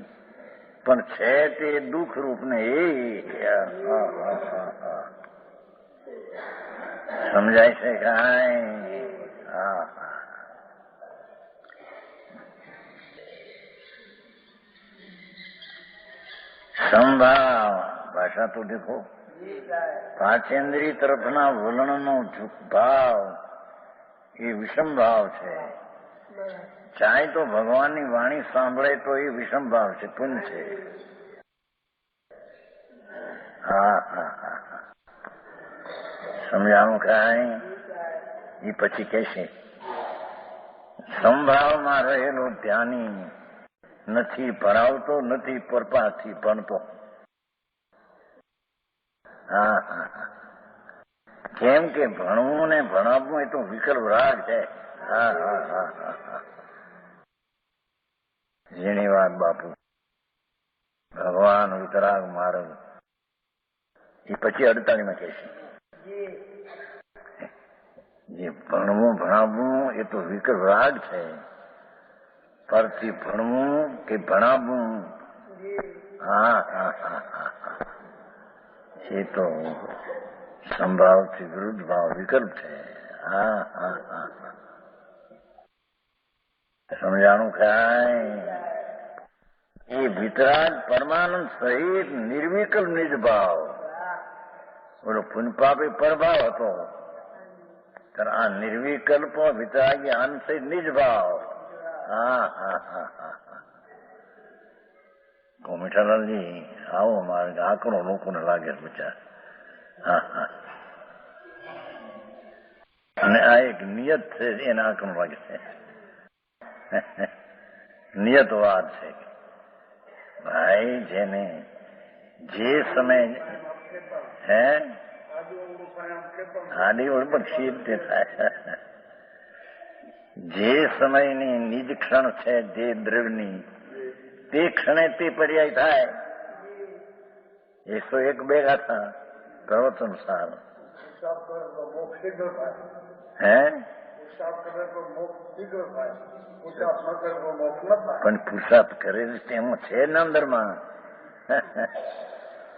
પણ છે તે દુઃખરૂપ ને એ સમજાય છે કાંઈ? સંભાવ ભાષા તો દેખો, પાંચેન્દ્રિય તરફના વલણનો ભાવ એ વિષમ ભાવ છે. ચાહે તો ભગવાનની વાણી સાંભળે તો એ વિષમ ભાવ છે, પુણ્ય છે. સમજાણું કાંઈ? એ પછી કહેશે સંભાવમાં રહેલો ધ્યાની નથી ભણાવતો, નથી પરપાથી ભણતો. કેમ કે ભણવું ને ભણાવવું એ તો વિકલ્પ રાગ છે. જેની વાત બાપુ ભગવાન વિતરાગ માર્ગ એ પછી 48માં કહેશે જે ભણવું ભણાવવું એ તો વિકલ્પ રાગ છે. પરથી ભણવું કે ભણાવવું એ તો સંભાવથી વિરુદ્ધ ભાવ વિકલ્પ છે. સમજાણું કાંઈ? એ વિતરાગ પરમાનંદ સહિત નિર્વિકલ્પ નિજ ભાવ. બોલો પુણ્યપાપ એ પરભાવ હતો, આ નિર્વિકલ્પ વિતરાગી આનંદ સહિત નિજ ભાવ. મીઠાલાલજી આવો, મારે આંકડો લોકોને લાગે બચાર. અને આ એક નિયત છે, એને આંકડો લાગે છે. નિયતવાદ છે ભાઈ. જેને જે સમય આડી ઓળ પણ શીત થાય. જે સમયની નિજ ક્ષણ છે જે દ્રવ્યની, તે ક્ષણે તે પર્યાય થાય. 101 બે ગાથા પ્રવચન સાર. પણ પુરુષાર્થ કરેલી તેમાં છે ને અંદરમાં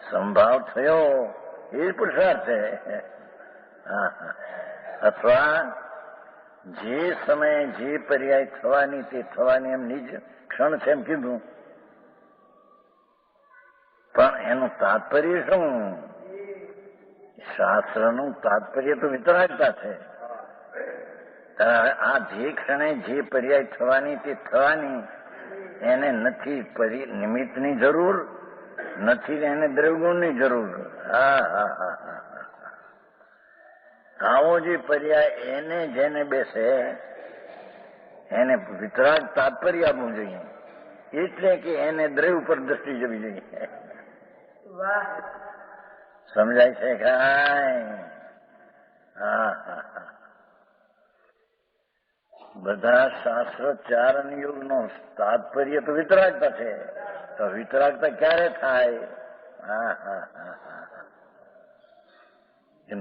સંભાવ થયો એ જ પુરુષાર્થ છે. અથવા જે સમયે જે પર્યાય થવાની તે થવાની એમ નિજ ક્ષણ છે એમ કીધું, પણ એનું તાત્પર્ય શું? શાસ્ત્રનું તાત્પર્ય તો વિતરાગતા છે. આ જે ક્ષણે જે પર્યાય થવાની તે થવાની, એને નથી નિમિત્તની જરૂર, નથી એને દ્રવ્યગુણની જરૂર. આવો જે પર્યાય એને જેને બેસે એને વિતરાગ તાત્પર્ય આપવું જોઈએ. એટલે કે એને દ્રવ્ય ઉપર દ્રષ્ટિ જવી જોઈએ. સમજાય છે કાંઈ? બધા શાસ્ત્ર ચારણ યુગનો તાત્પર્ય તો વિતરાગતા છે. તો વિતરાગતા ક્યારે થાય?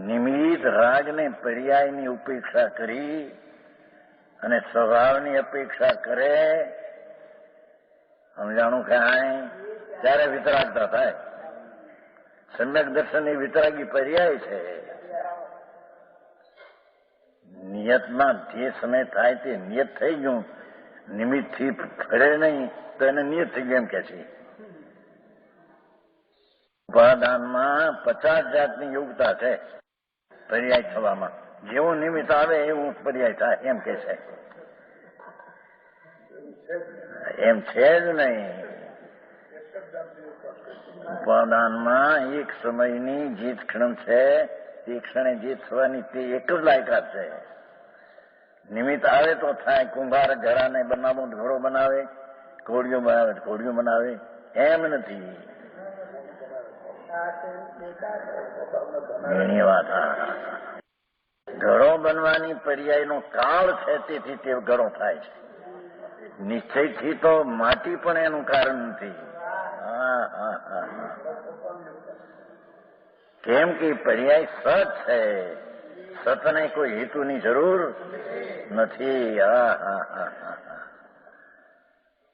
નિમિત્ત રાગને પર્યાયની ઉપેક્ષા કરી અને સ્વભાવની અપેક્ષા કરે, સમજાણું કાંઈ? ત્યારે વિતરાગતા થાય. સમ્યક દર્શન એ વિતરાગી પર્યાય છે. નિયતમાં જે સમય થાય તે નિયત થઈ ગયું, નિમિત્તથી ફરે નહીં તો એને નિયત થઈ ગયું એમ કે છે. ઉપાદાનમાં 50 જાતની યોગ્યતા છે. પર્યાય થવામાં. જેવું નિમિત્ત આવે એવું પર્યાય થાય એમ કે છે. એમ છે જ નહીં. ઉપાદાનમાં એક સમયની જે ક્ષણ છે તે ક્ષણે જે થવાની તે એક જ લાયકાત છે. નિમિત્ત આવે તો થાય. કુંભાર ઘરાને બનાવો ઘોડો બનાવે, ઘોડીઓ બનાવે ઘોડીઓ બનાવે, એમ નથી. એની વાત. ઘડો બનવાની પર્યાયનો કાળ છે, તેથી તે ઘડો થાય છે. નિશ્ચયથી તો માટી પણ એનું કારણ નથી. કેમ કે પર્યાય સત છે. સતને કોઈ હેતુની જરૂર નથી.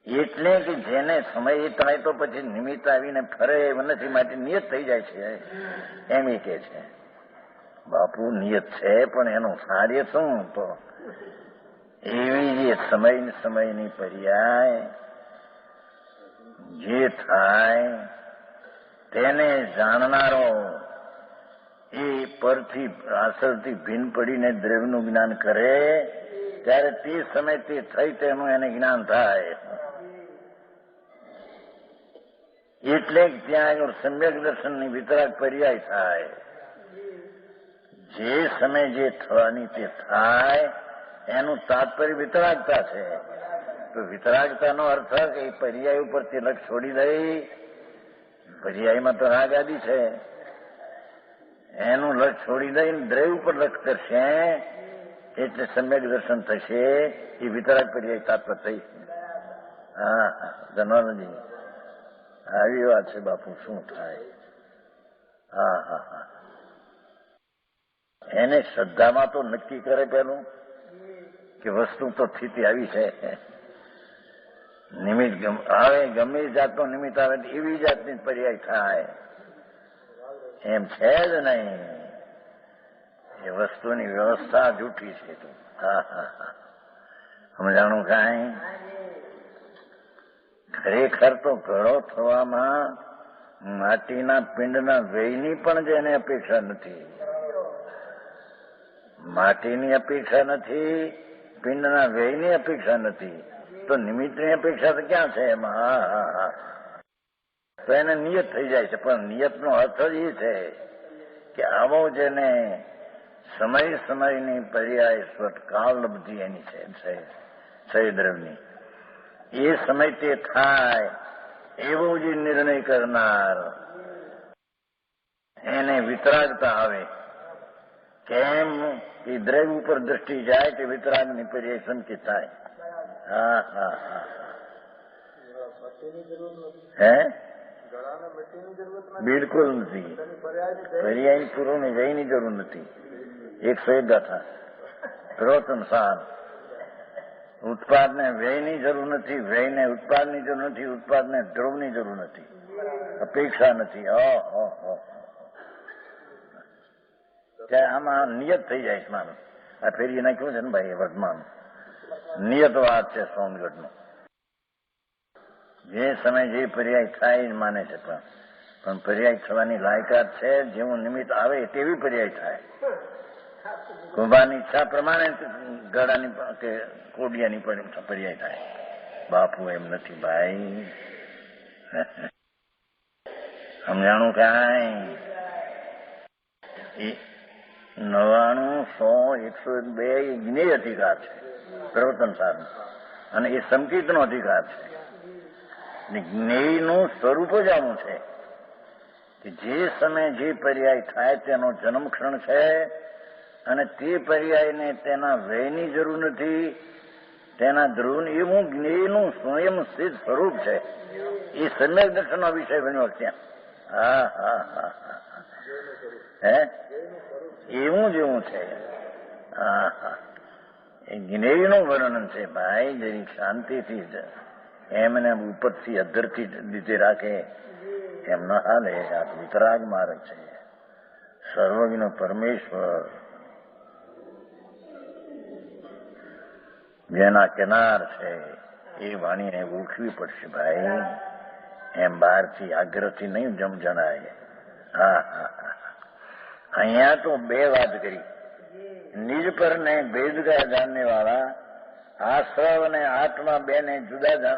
એટલે કે જેને સમય થાય તો પછી નિમિત્ત આવીને ફરે એમ નથી, માટે નિયત થઈ જાય છે એમ એ કે છે. બાપુ નિયત છે પણ એનું કાર્ય શું? તો એવી જે સમયની પર્યાય જે થાય તેને જાણનારો એ પરથી આસરથી ભીન પડીને દ્રવ્યનું જ્ઞાન કરે ત્યારે તે સમય તે થઈ તેનું એને જ્ઞાન થાય. એટલે ત્યાં આગળ સમ્યક દર્શનની વિતરાગ પર્યાય થાય. જે સમય જે થવાની તે થાય એનું તાત્પર્ય વિતરાગતા છે. તો વિતરાગતાનો અર્થ કે પર્યાય ઉપર તિલક છોડી દઈ, પર્યાયમાં તો રાગ આદિ છે, એનું લક્ષ છોડી દઈને દ્રવ્ય ઉપર લક્ષ કરશે એટલે સમ્યક દર્શન થશે. એ વિતરાગ પર્યાય તાત્પર્ય થઈ. ધનવાનજી આવી વાત છે બાપુ. શું થાય? એને શ્રદ્ધામાં તો નક્કી કરે પેલું કે વસ્તુ તો સ્થિતિ આવી છે. નિમિત્ત આવે, ગમે જાતનો નિમિત્ત આવે એવી જાતની પર્યાય થાય એમ છે જ નહીં. એ વસ્તુની વ્યવસ્થા જૂઠી છે. સમજાણું કાંઈ? ખરેખર તો ઘડો થવામાં માટીના પિંડના વ્યયની પણ જેને અપેક્ષા નથી. માટીની અપેક્ષા નથી, પિંડના વ્યયની અપેક્ષા નથી, તો નિમિત્તની અપેક્ષા તો ક્યાં છે એમાં? તો એને નિયત થઈ જાય છે. પણ નિયતનો અર્થ જ એ છે કે આવો જેને સમયની પર્યાય સ્વતકાળ લબ્ધિ એની છે સહદ્રવની, એ સમય તે થાય એવો જે નિર્ણય કરનાર એને વિતરાગતા આવે. કેમ? એ દ્રવ્ય ઉપર દ્રષ્ટિ જાય તે વિતરાગની પર્યાય સંકિત થાય. હે? બિલકુલ નથી. પર્યાય પૂર્વની વ્યયની જરૂર નથી. 101 ગાથા પ્રવચન સાર. ઉત્પાદને વ્યયની જરૂર નથી, વ્યયને ઉત્પાદની જરૂર નથી, ઉત્પાદને દ્રવ્યની જરૂર નથી, અપેક્ષા નથી. આમાં નિયત થઈ જાય છે માનું. આ ફેરી નાખ્યું છે ને ભાઈ વર્તમાન નિયત વાત છે. સોમગઢનું જે સમય જે પર્યાય થાય જ માને છે. પણ પર્યાય થવાની લાયકાત છે. જેવું નિમિત્ત આવે તેવી પર્યાય થાય. કુંભારની ઈચ્છા પ્રમાણે ગળાની કે કોડિયાની પણ પર્યાય થાય. બાપુ એમ નથી ભાઈ. સમજાણું કાંઈ? 99, 100, 102 જ્ઞેય અધિકાર છે પ્રવર્તન સાધન, અને એ સંકેતનો અધિકાર છે. જ્ઞેયનું સ્વરૂપ જ આવું છે કે જે સમય જે પર્યાય થાય તેનો જન્મ ક્ષણ છે, અને તે પર્યાયને તેના વ્યયની જરૂર નથી, તેના ધ્રુવ એવું જ્ઞેયનું સ્વયં સ્થિત સ્વરૂપ છે. એ સમ્યક દર્શનનો વિષય બન્યો ત્યાં. હે? એવું જ એવું છે. એ જ્ઞેયનું વર્ણન છે ભાઈ. જરી શાંતિથી જ એમને ઉપરથી અધરથી લીધે રાખે એમ ન હાલે. આ વિતરાગ માર્ગ છે. સર્વજ્ઞ પરમેશ્વર જેના કિનાર છે એ વાણીને ઓળખવી પડશે ભાઈ. એમ બહારથી આગ્રહથી નહીં જણાય. અહીંયા તો બે વાત કરી. નિજ પર ને ભેદ કા જાણને વાળા, આશ્રવ અને આત્મા બે ને જુદા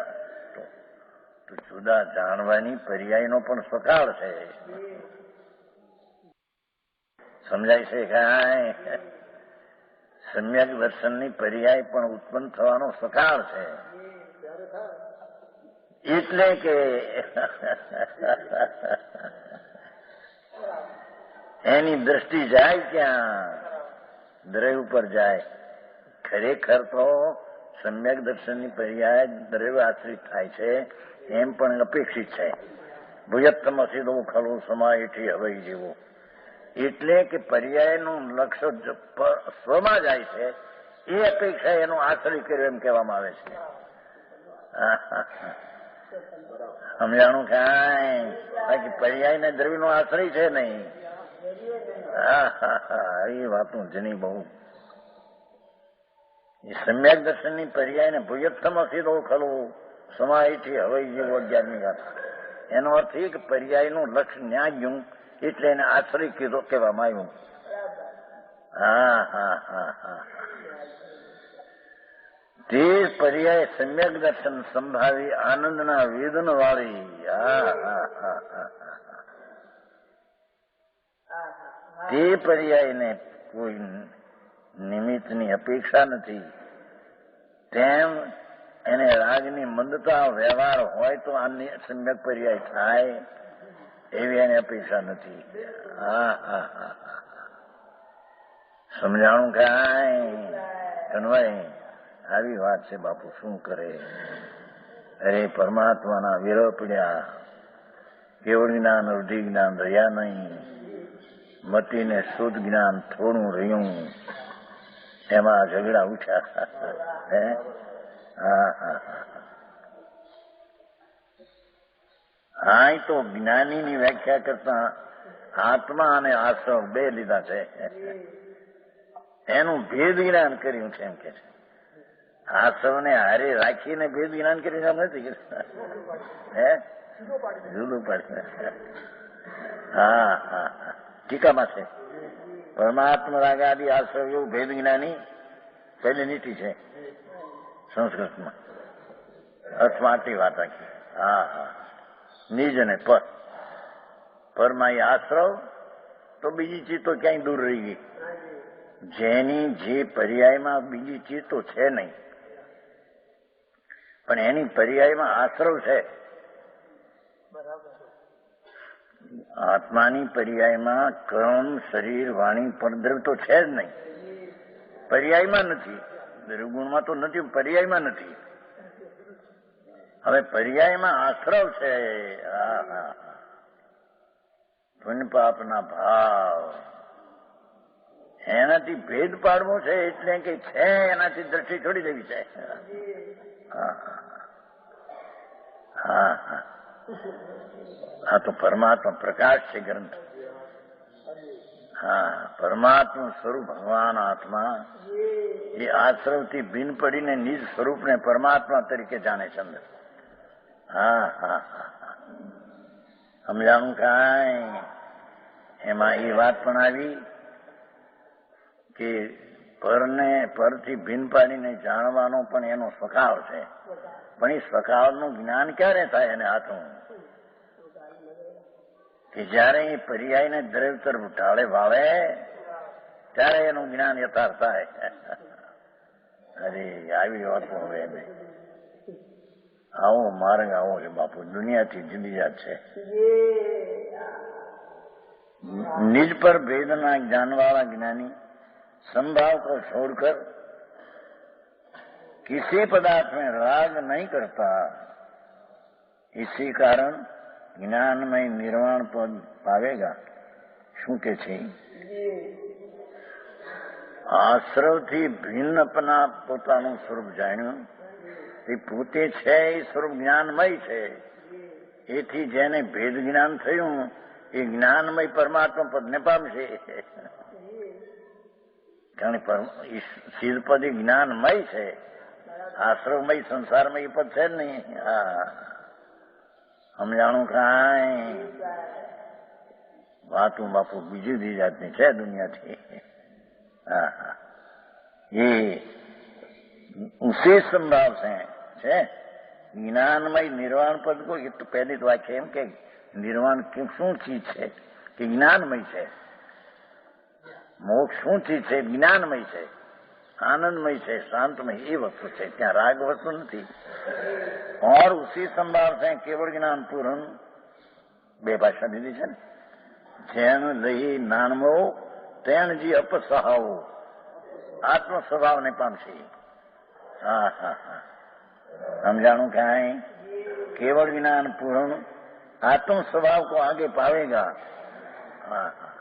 તો જુદા જાણવાની પર્યાયનો પણ સકાળ છે. સમજાય છે કાંઈ? સમ્યક દર્શનની પર્યાય પણ ઉત્પન્ન થવાનો સકાળ છે. એટલે કે એની દ્રષ્ટિ જાય ક્યાં? દ્રવ્ય ઉપર જાય. ખરેખર તો સમ્યક દર્શનની પર્યાય દ્રવ્ય આશ્રિત થાય છે એમ પણ અપેક્ષિત છે. ભુજત્તમ સીધો ખલું સમાયથી હવાઈ જેવું. એટલે કે પર્યાયનું લક્ષ્ય સ્વમાં જાય છે એ અપેક્ષા એનો આશ્રય કર્યો એમ કહેવામાં આવે છે. સમજાણું કાંઈ? બાકી પર્યાય ને દ્રવ્યનો આશ્રય છે નહીં. એ વાતું જની બહુ. એ સમ્યક દર્શનની પર્યાય ને ભુજત્તમ સીધો ખલું સમાયથી હવાઈ જેવું અજ્ઞાનની વાત. એનો અર્થ એ કે પર્યાયનું લક્ષ્ય ન્યાય ગયું એટલે એને આશ્રય કીધો કહેવામાં આવ્યું. તે પર્યાય સમ્યક દર્શન સંભાવી આનંદના વેદન વાળી. તે પર્યાયને કોઈ નિમિત્તની અપેક્ષા નથી. તેમ એને રાગની મંદતા વ્યવહાર હોય તો આ સમ્યક પર્યાય થાય એવી એની અપેક્ષા નથી. સમજાણું કાંઈ? કનવાઈ આવી વાત છે. બાપુ શું કરે? અરે પરમાત્માના વિરહ પડ્યા. કેવળ જ્ઞાન અવધિ જ્ઞાન રહ્યા નહીં. મતીને શુદ્ધ જ્ઞાન થોડું રહ્યું. એમાં ઝઘડા ઉઠ્યા. હા તો જ્ઞાનીની વ્યાખ્યા કરતા આત્મા અને આશ્રવ બે લીધા છે. એનું ભેદ જ્ઞાન કર્યું છે એમ કે છે. આશ્રવને હારે રાખીને ભેદ જ્ઞાન કર્યું એમ નથી. જુદું પડશે. ટીકામાં છે પરમાત્મા રાગાદી આશ્રવ એવું ભેદ જ્ઞાની પહેલી નીતિ છે સંસ્કૃતમાં. અર્થમાં આટલી વાત આખી. નિજ અને પર. પરમાં એ આશ્રવ તો બીજી ચીજ તો ક્યાંય દૂર રહી ગઈ. જેની જે પર્યાયમાં બીજી ચીજ તો છે નહીં, પણ એની પર્યાયમાં આશ્રવ છે. આત્માની પર્યાયમાં કર્મ શરીર વાણી પરદ્રવ્ય તો છે જ નહીં. પર્યાયમાં નથી. દ્રવ્યગુણમાં તો નથી, પર્યાયમાં નથી. હવે પર્યાયમાં આશ્રવ છે. પુણ્ય પાપના ભાવ એનાથી ભેદ પાડવો છે. એટલે કે છે એનાથી દ્રષ્ટિ છોડી દેવી છે. આ તો પરમાત્મા પ્રકાશ છે ગ્રંથ. પરમાત્મા સ્વરૂપ ભગવાન આત્મા એ આશ્રવથી ભિન્ન પડીને નિજ સ્વરૂપને પરમાત્મા તરીકે જાણે છે અંદર. સમજાણું કાંઈ? એમાં એ વાત પણ આવી કે પરથી ભિન્ન પાડીને જાણવાનો પણ એનો સ્વભાવ છે. પણ એ સ્વભાવનું જ્ઞાન ક્યારે થાય એને હાથું? કે જયારે એ પર્યાયને દ્રવ્ય તરફ ઢાળે વાળે ત્યારે એનું જ્ઞાન યથાર્થ થાય. અરે આવી વાતો હવે નહીં. આવો માર્ગ આવો છે બાપુ. દુનિયાથી જુદી જાત છે. निज पर वेदना ज्ञान वाला ज्ञानी संभाव को छोड़कर किसी पदार्थ में राग नहीं करता. इसी कारण જ્ઞાનમય નિર્વાણ પદ પાવેગા. શું કે છે? આશ્રવથી ભિન્ન પોતાનું સ્વરૂપ જાણ્યું. એ પોતે છે એ સ્વરૂપ જ્ઞાનમય છે. એથી જેને ભેદ જ્ઞાન થયું એ જ્ઞાનમય પરમાત્મા પદને પામશે. કારણ શીલ પદ એ જ્ઞાનમય છે. આશ્રવમય સંસારમય એ પદ છે જ નહીં. સમજાણું કાંઈ? વાતું બાપુ બીજી બી જાતની છે દુનિયાથી. હા હા, ये उसी संभाव से है ज्ञानमय निर्वाण पद को ये तो पहली तो वाक्य एम के निर्वाण क्यों શું ચીજ છે કે જ્ઞાનમય છે, મોક્ષ શું ચીજ છે, જ્ઞાનમય છે, આનંદમય છે, શાંતમય એ વસ્તુ છે, ત્યાં રાગ વસ્તુ નથી. और उसी संभाव से केवल ज्ञान पूर्ण બે ભાષા દીધી છે ને, જેન લઈ નાનમો તેણ જી અપસહાવો આત્મ સ્વભાવને પામશે. હા હા હા, समझाणु क्या है, केवल ज्ञान पूर्ण आत्म स्वभाव को आगे पावेगा. हाँ हाँ,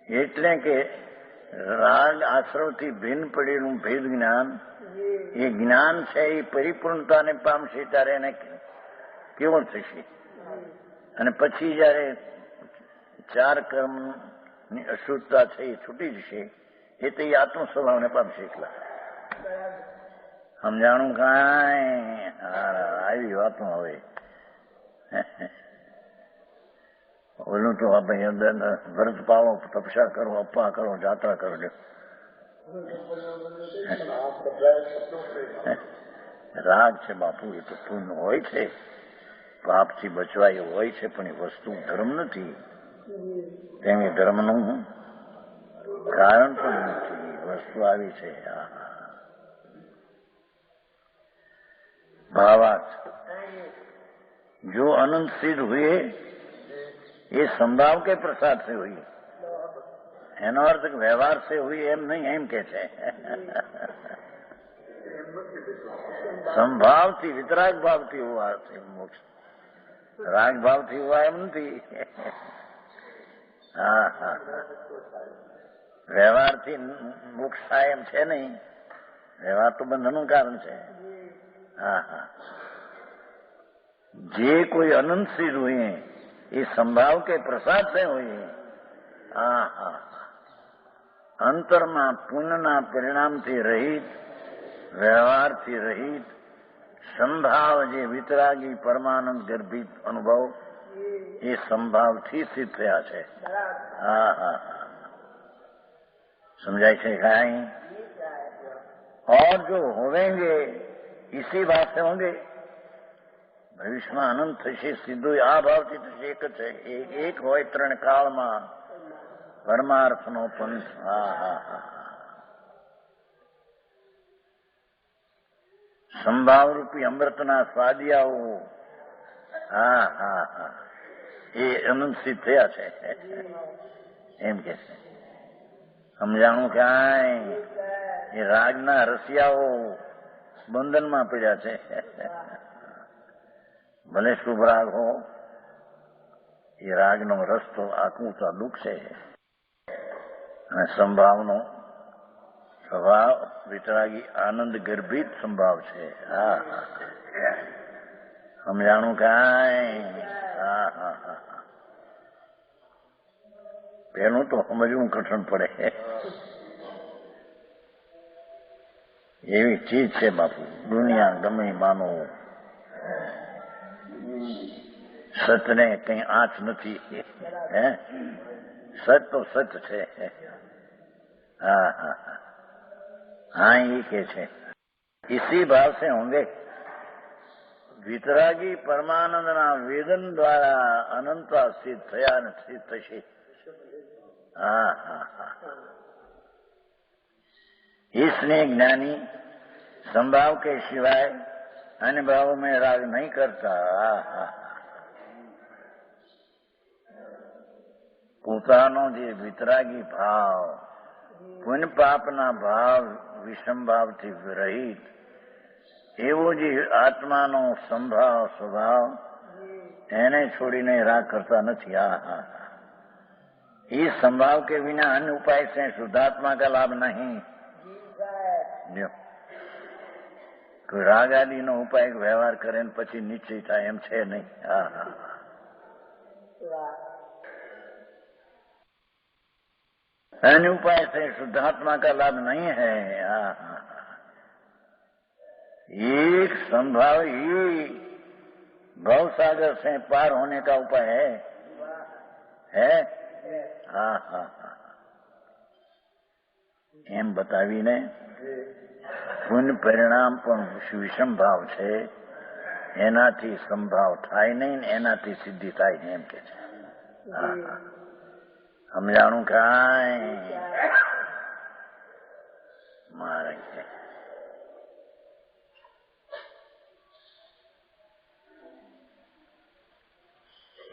એટલે કે રાગ આશ્રવથી ભિન્ન પડેલું ભેદ જ્ઞાન, એ જ્ઞાન છે એ પરિપૂર્ણતાને પામશે ત્યારે એને કેવળ થશે. અને પછી જયારે ચાર કર્મની અશુદ્ધતા છે એ છૂટી જશે, એ તો એ આત્મ સ્વભાવને પામશે. એટલા સમજાણું કાંઈ? આવી વાતો હવે ઓલું તો ભાઈ વ્રત પાવો, તપસ્યા કરો, અપ્પા કરો, જાત્રા કરો. રાગ છે બાપુ, એ તો પૂર્ણ હોય છે, પાપથી બચવાય એવું હોય છે, પણ એ વસ્તુ ધર્મ નથી. તેમ એ ધર્મનું કારણ પણ નથી. વસ્તુ આવી છે. भावार्थ जो अनंत सिद्ध हुए ये संभाव के प्रसाद से हुई, એનો અર્થ વ્યવહાર से हुई એમ નહીં, એમ કે છે સંભાવથી, વિતરાગ ભાવથી હુआ મોક્ષ. રાગ ભાવથી હુआ એમ નથી. હા હા, વ્યવહારથી મોક્ષ થાય એમ છે નહીં. વ્યવહાર તો બંધનનું કારણ છે. हाँ हाँ, जे कोई अनंत सिद्ध हुए ये संभाव के प्रसाद से हुए. हाँ हाँ, अंतरमा पुण्यना परिणाम थी रहित, व्यवहार थी रहित संभाव जे वितरागी परमानंद गर्भित अनुभव ये संभाव थी सिद्ध थया छे. हाँ हाँ, समझाय छे काई? और जो होवेंगे इसी भाव से होंगे. ભવિષ્યમાં આનંદ થશે સીધું આ ભાવથી થશે. એક જ છે, એક હોય ત્રણ કાળમાં પરમાર્થનો પંથ. હા હા હા, સંભાવરૂપી અમૃતના સ્વાદિયાઓ. હા હા હા, એ અનંત સિદ્ધ થયા છે એમ કે છે. સમજાણું ક્યાંય? એ રાગના રસિયાઓ બંધનમાં પડ્યા છે. ભલે શુભ રાગ હો, એ રાગનો રસ તો આકુતા દુઃખ છે. અને સંભાવનો સ્વભાવ વિતરાગી આનંદ ગર્ભિત સંભાવ છે. હા હા, સમજાણું કાંઈ? હા હા હા, પેલું તો સમજવું કઠણ પડે. એવી ચીજ છે બાપુ દુનિયા, ગમે માનો. સતને કઈ આંચ નથી. હે, સત તો સત છે. હા હા હા, ये કે છે इसी भाव से होंगे वितरागी परमानंदना वेदन द्वारा अनंता सिद्ध थया सिद्ध थशे. हाँ हाँ हाँ, इसलिए ज्ञानी संभाव के सिवाय अन्य भाव में राग नहीं करता. પોતાનો જે વિતરાગી ભાવ, પુણ્ય પાપના ભાવ, વિષમ ભાવથી રહિત એવો જે આત્માનો સંભાવ સ્વભાવ, એને છોડીને રાગ કરતા નથી. હા હા, इस संभाव के बिना अन्य उपाय से शुद्धात्मा का लाभ नहीं. कोई राग आदि नो उपाय व्यवहार करे પછી નિશ્ચય થાય એમ છે નહીં. હા હા, अन्य उपाय से शुद्धात्मा का लाभ नहीं है. हाँ हाँ, भव सागर से पार होने का उपाय है? हाँ हाँ हाँ, એમ બતાવીને પુણ્ય પરિણામ પણ વિષમ ભાવ છે, એનાથી સંભાવ થાય નહીં ને એનાથી સિદ્ધિ થાય નહીં એમ કે છે. હા હા, સમજાણું કાંઈ મારે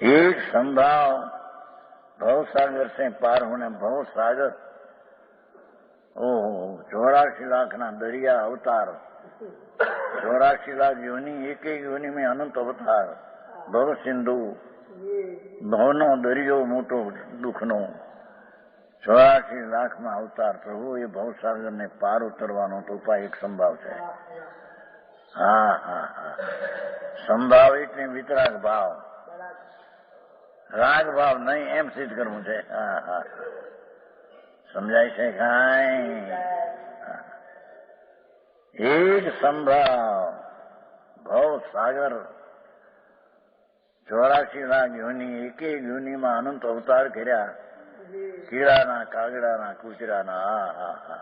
एक संभाव भव सागर से पार होने भव सागर ओहो 84 लाख ना दरिया अवतार 84 लाख योनि एक एक योनि में अनंत अवतार भव सिंधु भवनो दरियो मोटो दुखनो 84 लाख में अवतार प्रभु ये भव सागर ने पार उतरवानो तो उपाय एक संभाव है. हाँ हाँ हाँ, संभाव એટલે વિતરાગ ભાવ, રાગ ભાવ નહીં એમ સિદ્ધ કરવું છે. હા હા, સમજાય છે કાંઈ? એક સંભાવ ભવ સાગર 84 લાખ યોની એક એક યોનીમાં અનંત અવતાર કર્યા, કીડાના કાગડાના કૂતરાના. હા હા હા,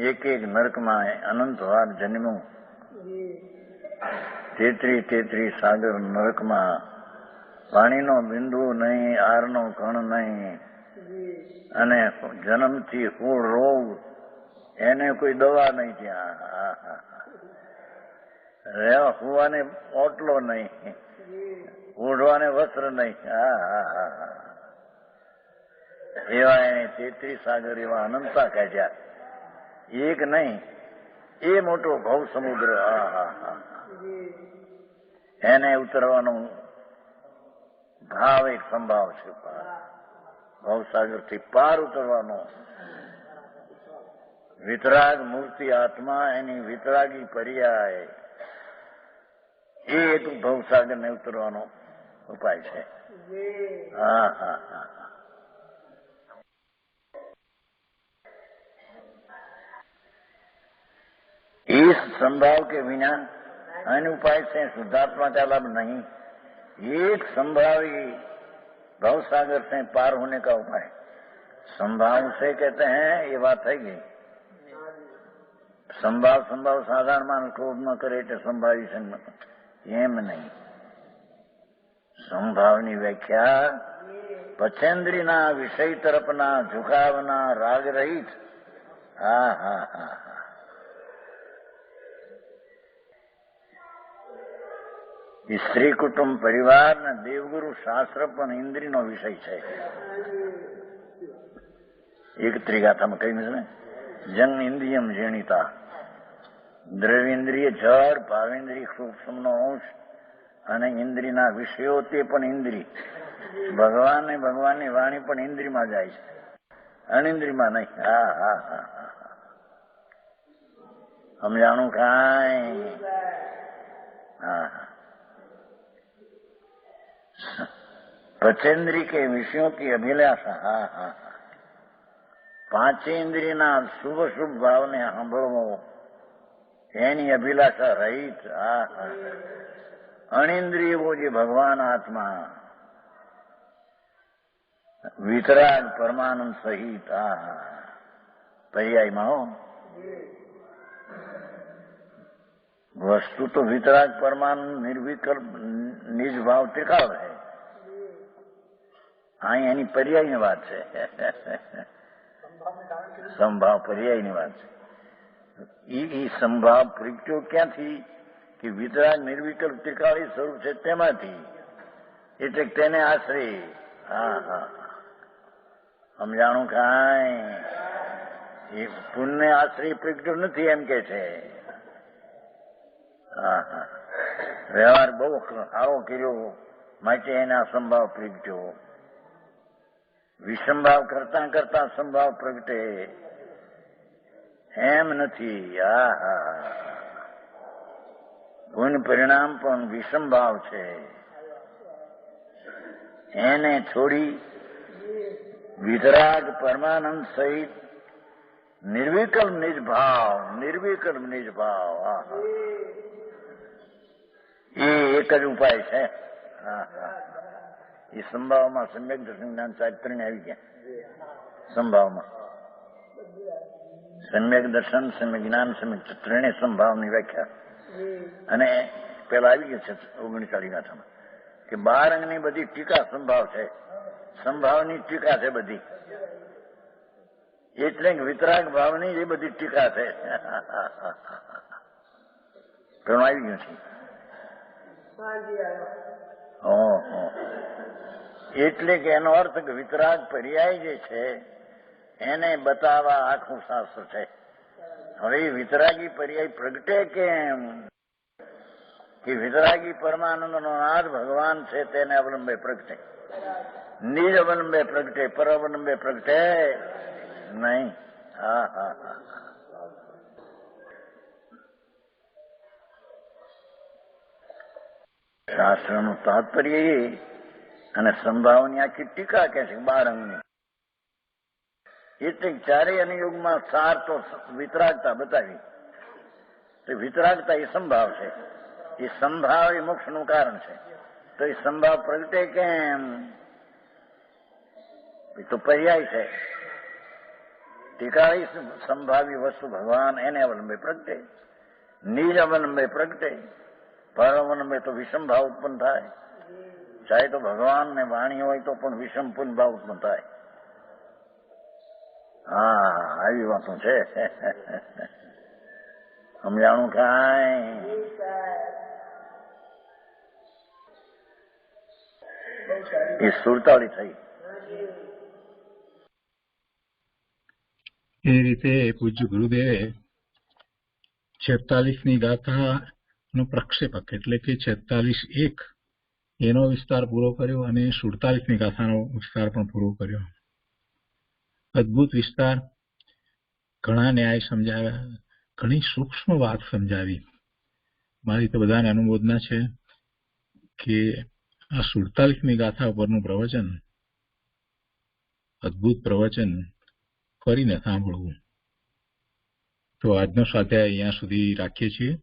એક એક નરકમાં અનંત વાર જન્મ્યું, 33 સાગર નરકમાં પાણીનો બિંદુ નહીં, આરનો કણ નહીં, અને જન્મથી કુળ રોગ એને કોઈ દવા નહીં ત્યાં. રહેવા સુવાને ઓટલો નહીં, ઓઢવાને વસ્ત્ર નહીં. હા હા હા, એવા એને 33 સાગર એવા અનંતા કાઢ્યા, એક નહીં એ મોટો ભવ સમુદ્ર. હા હા હા, એને ઉતરવાનો ભાવ એક સંભાવ છે. ભવસાગર થી પાર ઉતરવાનો વિતરાગ મૂર્તિ આત્મા એની વિતરાગી પર્યાય એ એક ભવસાગર ને ઉતરવાનો ઉપાય છે. હા હા હા, इस संभाव के बिना अन्य उपाय से शुद्धात्मा का लाभ नहीं. एक संभावी भव सागर से पार होने का उपाय संभाव से कहते हैं. ये बात है कि संभाव संभाव साधारण मानस क्रोध न करे तो संभावी से एम नहीं. संभावनी व्याख्या पचेन्द्रीना विषय तरफना झुकावना राग रहित. हाँ हाँ हाँ, स्त्री कुटुंब परिवार ने देवगुरु शास्त्र पर इंद्रिय नो विषय है. एक त्रिगाथा में कही है जंग इंद्रियम जीणिता द्रव्येन्द्रिय जड़ भावेन्द्रिय सूक्ष्म नो अंश અને ઇન્દ્રિયના વિષયો તે પણ ઇન્દ્રિય. ભગવાનની વાણી પણ ઇન્દ્રિયમાં જાય છે, અનિન્દ્રિયમાં નહીં. હા હા હા હા, સમજાણું કાંઈ? હા હા, पचेंद्री के विषयों की अभिलाषा. हाँ हाँ, પાંચેન્દ્રિયના શુભ શુભ ભાવને સાંભળવો એની અભિલાષા રહિત. હા હા, અણિન્દ્રિયો જે ભગવાન આત્મા વિતરાગ પરમાનંદ સહિત. હા હા, પર્યાયમાં હો, વસ્તુ તો વિતરાગ પરમાનંદ નિર્વિકલ્પ નિજ ભાવ ત્રિકાળ है. અહીં એની પર્યાયની વાત છે, સંભાવ પર્યાયની વાત છે. એ સંભાવ પ્રગટ્યો ક્યાંથી? કે વિતરાગ નિર્વિકલ્પ ત્રિકાળી સ્વરૂપ છે તેમાંથી, એટલે તેને આશ્રય. હા હા, સમજાણું કાંઈ? એ પુણ્ય આશ્રય પ્રગટ્યો નથી એમ કે છે. હા હા, વ્યવહાર બહુ સારો કર્યો માટે એને આ સંભાવ પ્રગટ્યો. વિસંભાવ કરતા કરતા સંભાવ પ્રગટે એમ નથી. હા હા, પુણ્ય પરિણામ પણ વિસંભાવ છે. એને છોડી વિતરાગ પરમાનંદ સહિત નિર્વિકલ્પ નિજ ભાવ. નિર્વિકલ્પ નિજ ભાવ. હા હા, એ એક જ ઉપાય છે. હા હા, એ સંભાવમાં સમ્યક દર્શન જ્ઞાન સાહેબ ત્રણે આવી ગયા. સંભાવમાં સમ્યક દર્શન, સમ્યક જ્ઞાન, સમ્યક ત્રણે સંભાવની વ્યાખ્યા. અને પેલા આવી ગયું છે 39 ગાથામાં કે 12 અંગની બધી ટીકા સંભાવ છે, સંભાવની ટીકા છે બધી, એટલે વિતરાગ ભાવની એ બધી ટીકા છે. ઘણું આવી ગયું છે. એટલે કે એનો અર્થ કે વિતરાગ પર્યાય જે છે એને બતાવવા આખું શાસ્ત્ર છે. હવે વિતરાગી પર્યાય પ્રગટે કેમ? કે વિતરાગી પરમાનંદનો નાથ ભગવાન છે તેને અવલંબે પ્રગટે, નિજ અવલંબે પ્રગટે, પર અવલંબે પ્રગટે નહીં. હા હા હા, શાસ્ત્રનું તાત્પર્ય એ અને સંભાવની આખી ટીકા કે છે 12 અંગની. એટલે ચારેય અનુયોગમાં સાર તો વિતરાગતા બતાવી. તો વિતરાગતા એ સંભાવ છે, એ સંભાવ એ મોક્ષનું કારણ છે. તો એ સંભાવ પ્રગટે કેમ? એ તો પર્યાય છે. ટીકા સંભાવી વસ્તુ ભગવાન એને અવલંબે પ્રગટે, નિજ અવલંબે પ્રગટે, પર અવલંબે તો વિષમ ભાવ ઉત્પન્ન થાય. ચાહે તો ભગવાન ને વાણી હોય તો પણ વિષમ પૂર્ણ ભાવ ઉત્પન્ન થાય. હા, આવી વાતો છે. સમજાણું કાંઈ? એ 47 થઈ. એ રીતે પૂજ્ય ગુરુદેવે 46ની ગાથા નો પ્રક્ષેપક એટલે કે 46:1 એનો વિસ્તાર પૂરો કર્યો અને 47ની ગાથાનો વિસ્તાર પણ પૂરો કર્યો. અદભુત વિસ્તાર, ઘણા ન્યાય સમજાવ્યા, ઘણી સૂક્ષ્મ વાત સમજાવી. મારી તો બધાને અનુમોદના છે કે આ 47ની ગાથા ઉપરનું પ્રવચન, અદભુત પ્રવચન ફરીને સાંભળવું. તો આજનો સ્વાધ્યાય અહીંયા સુધી રાખીએ છીએ.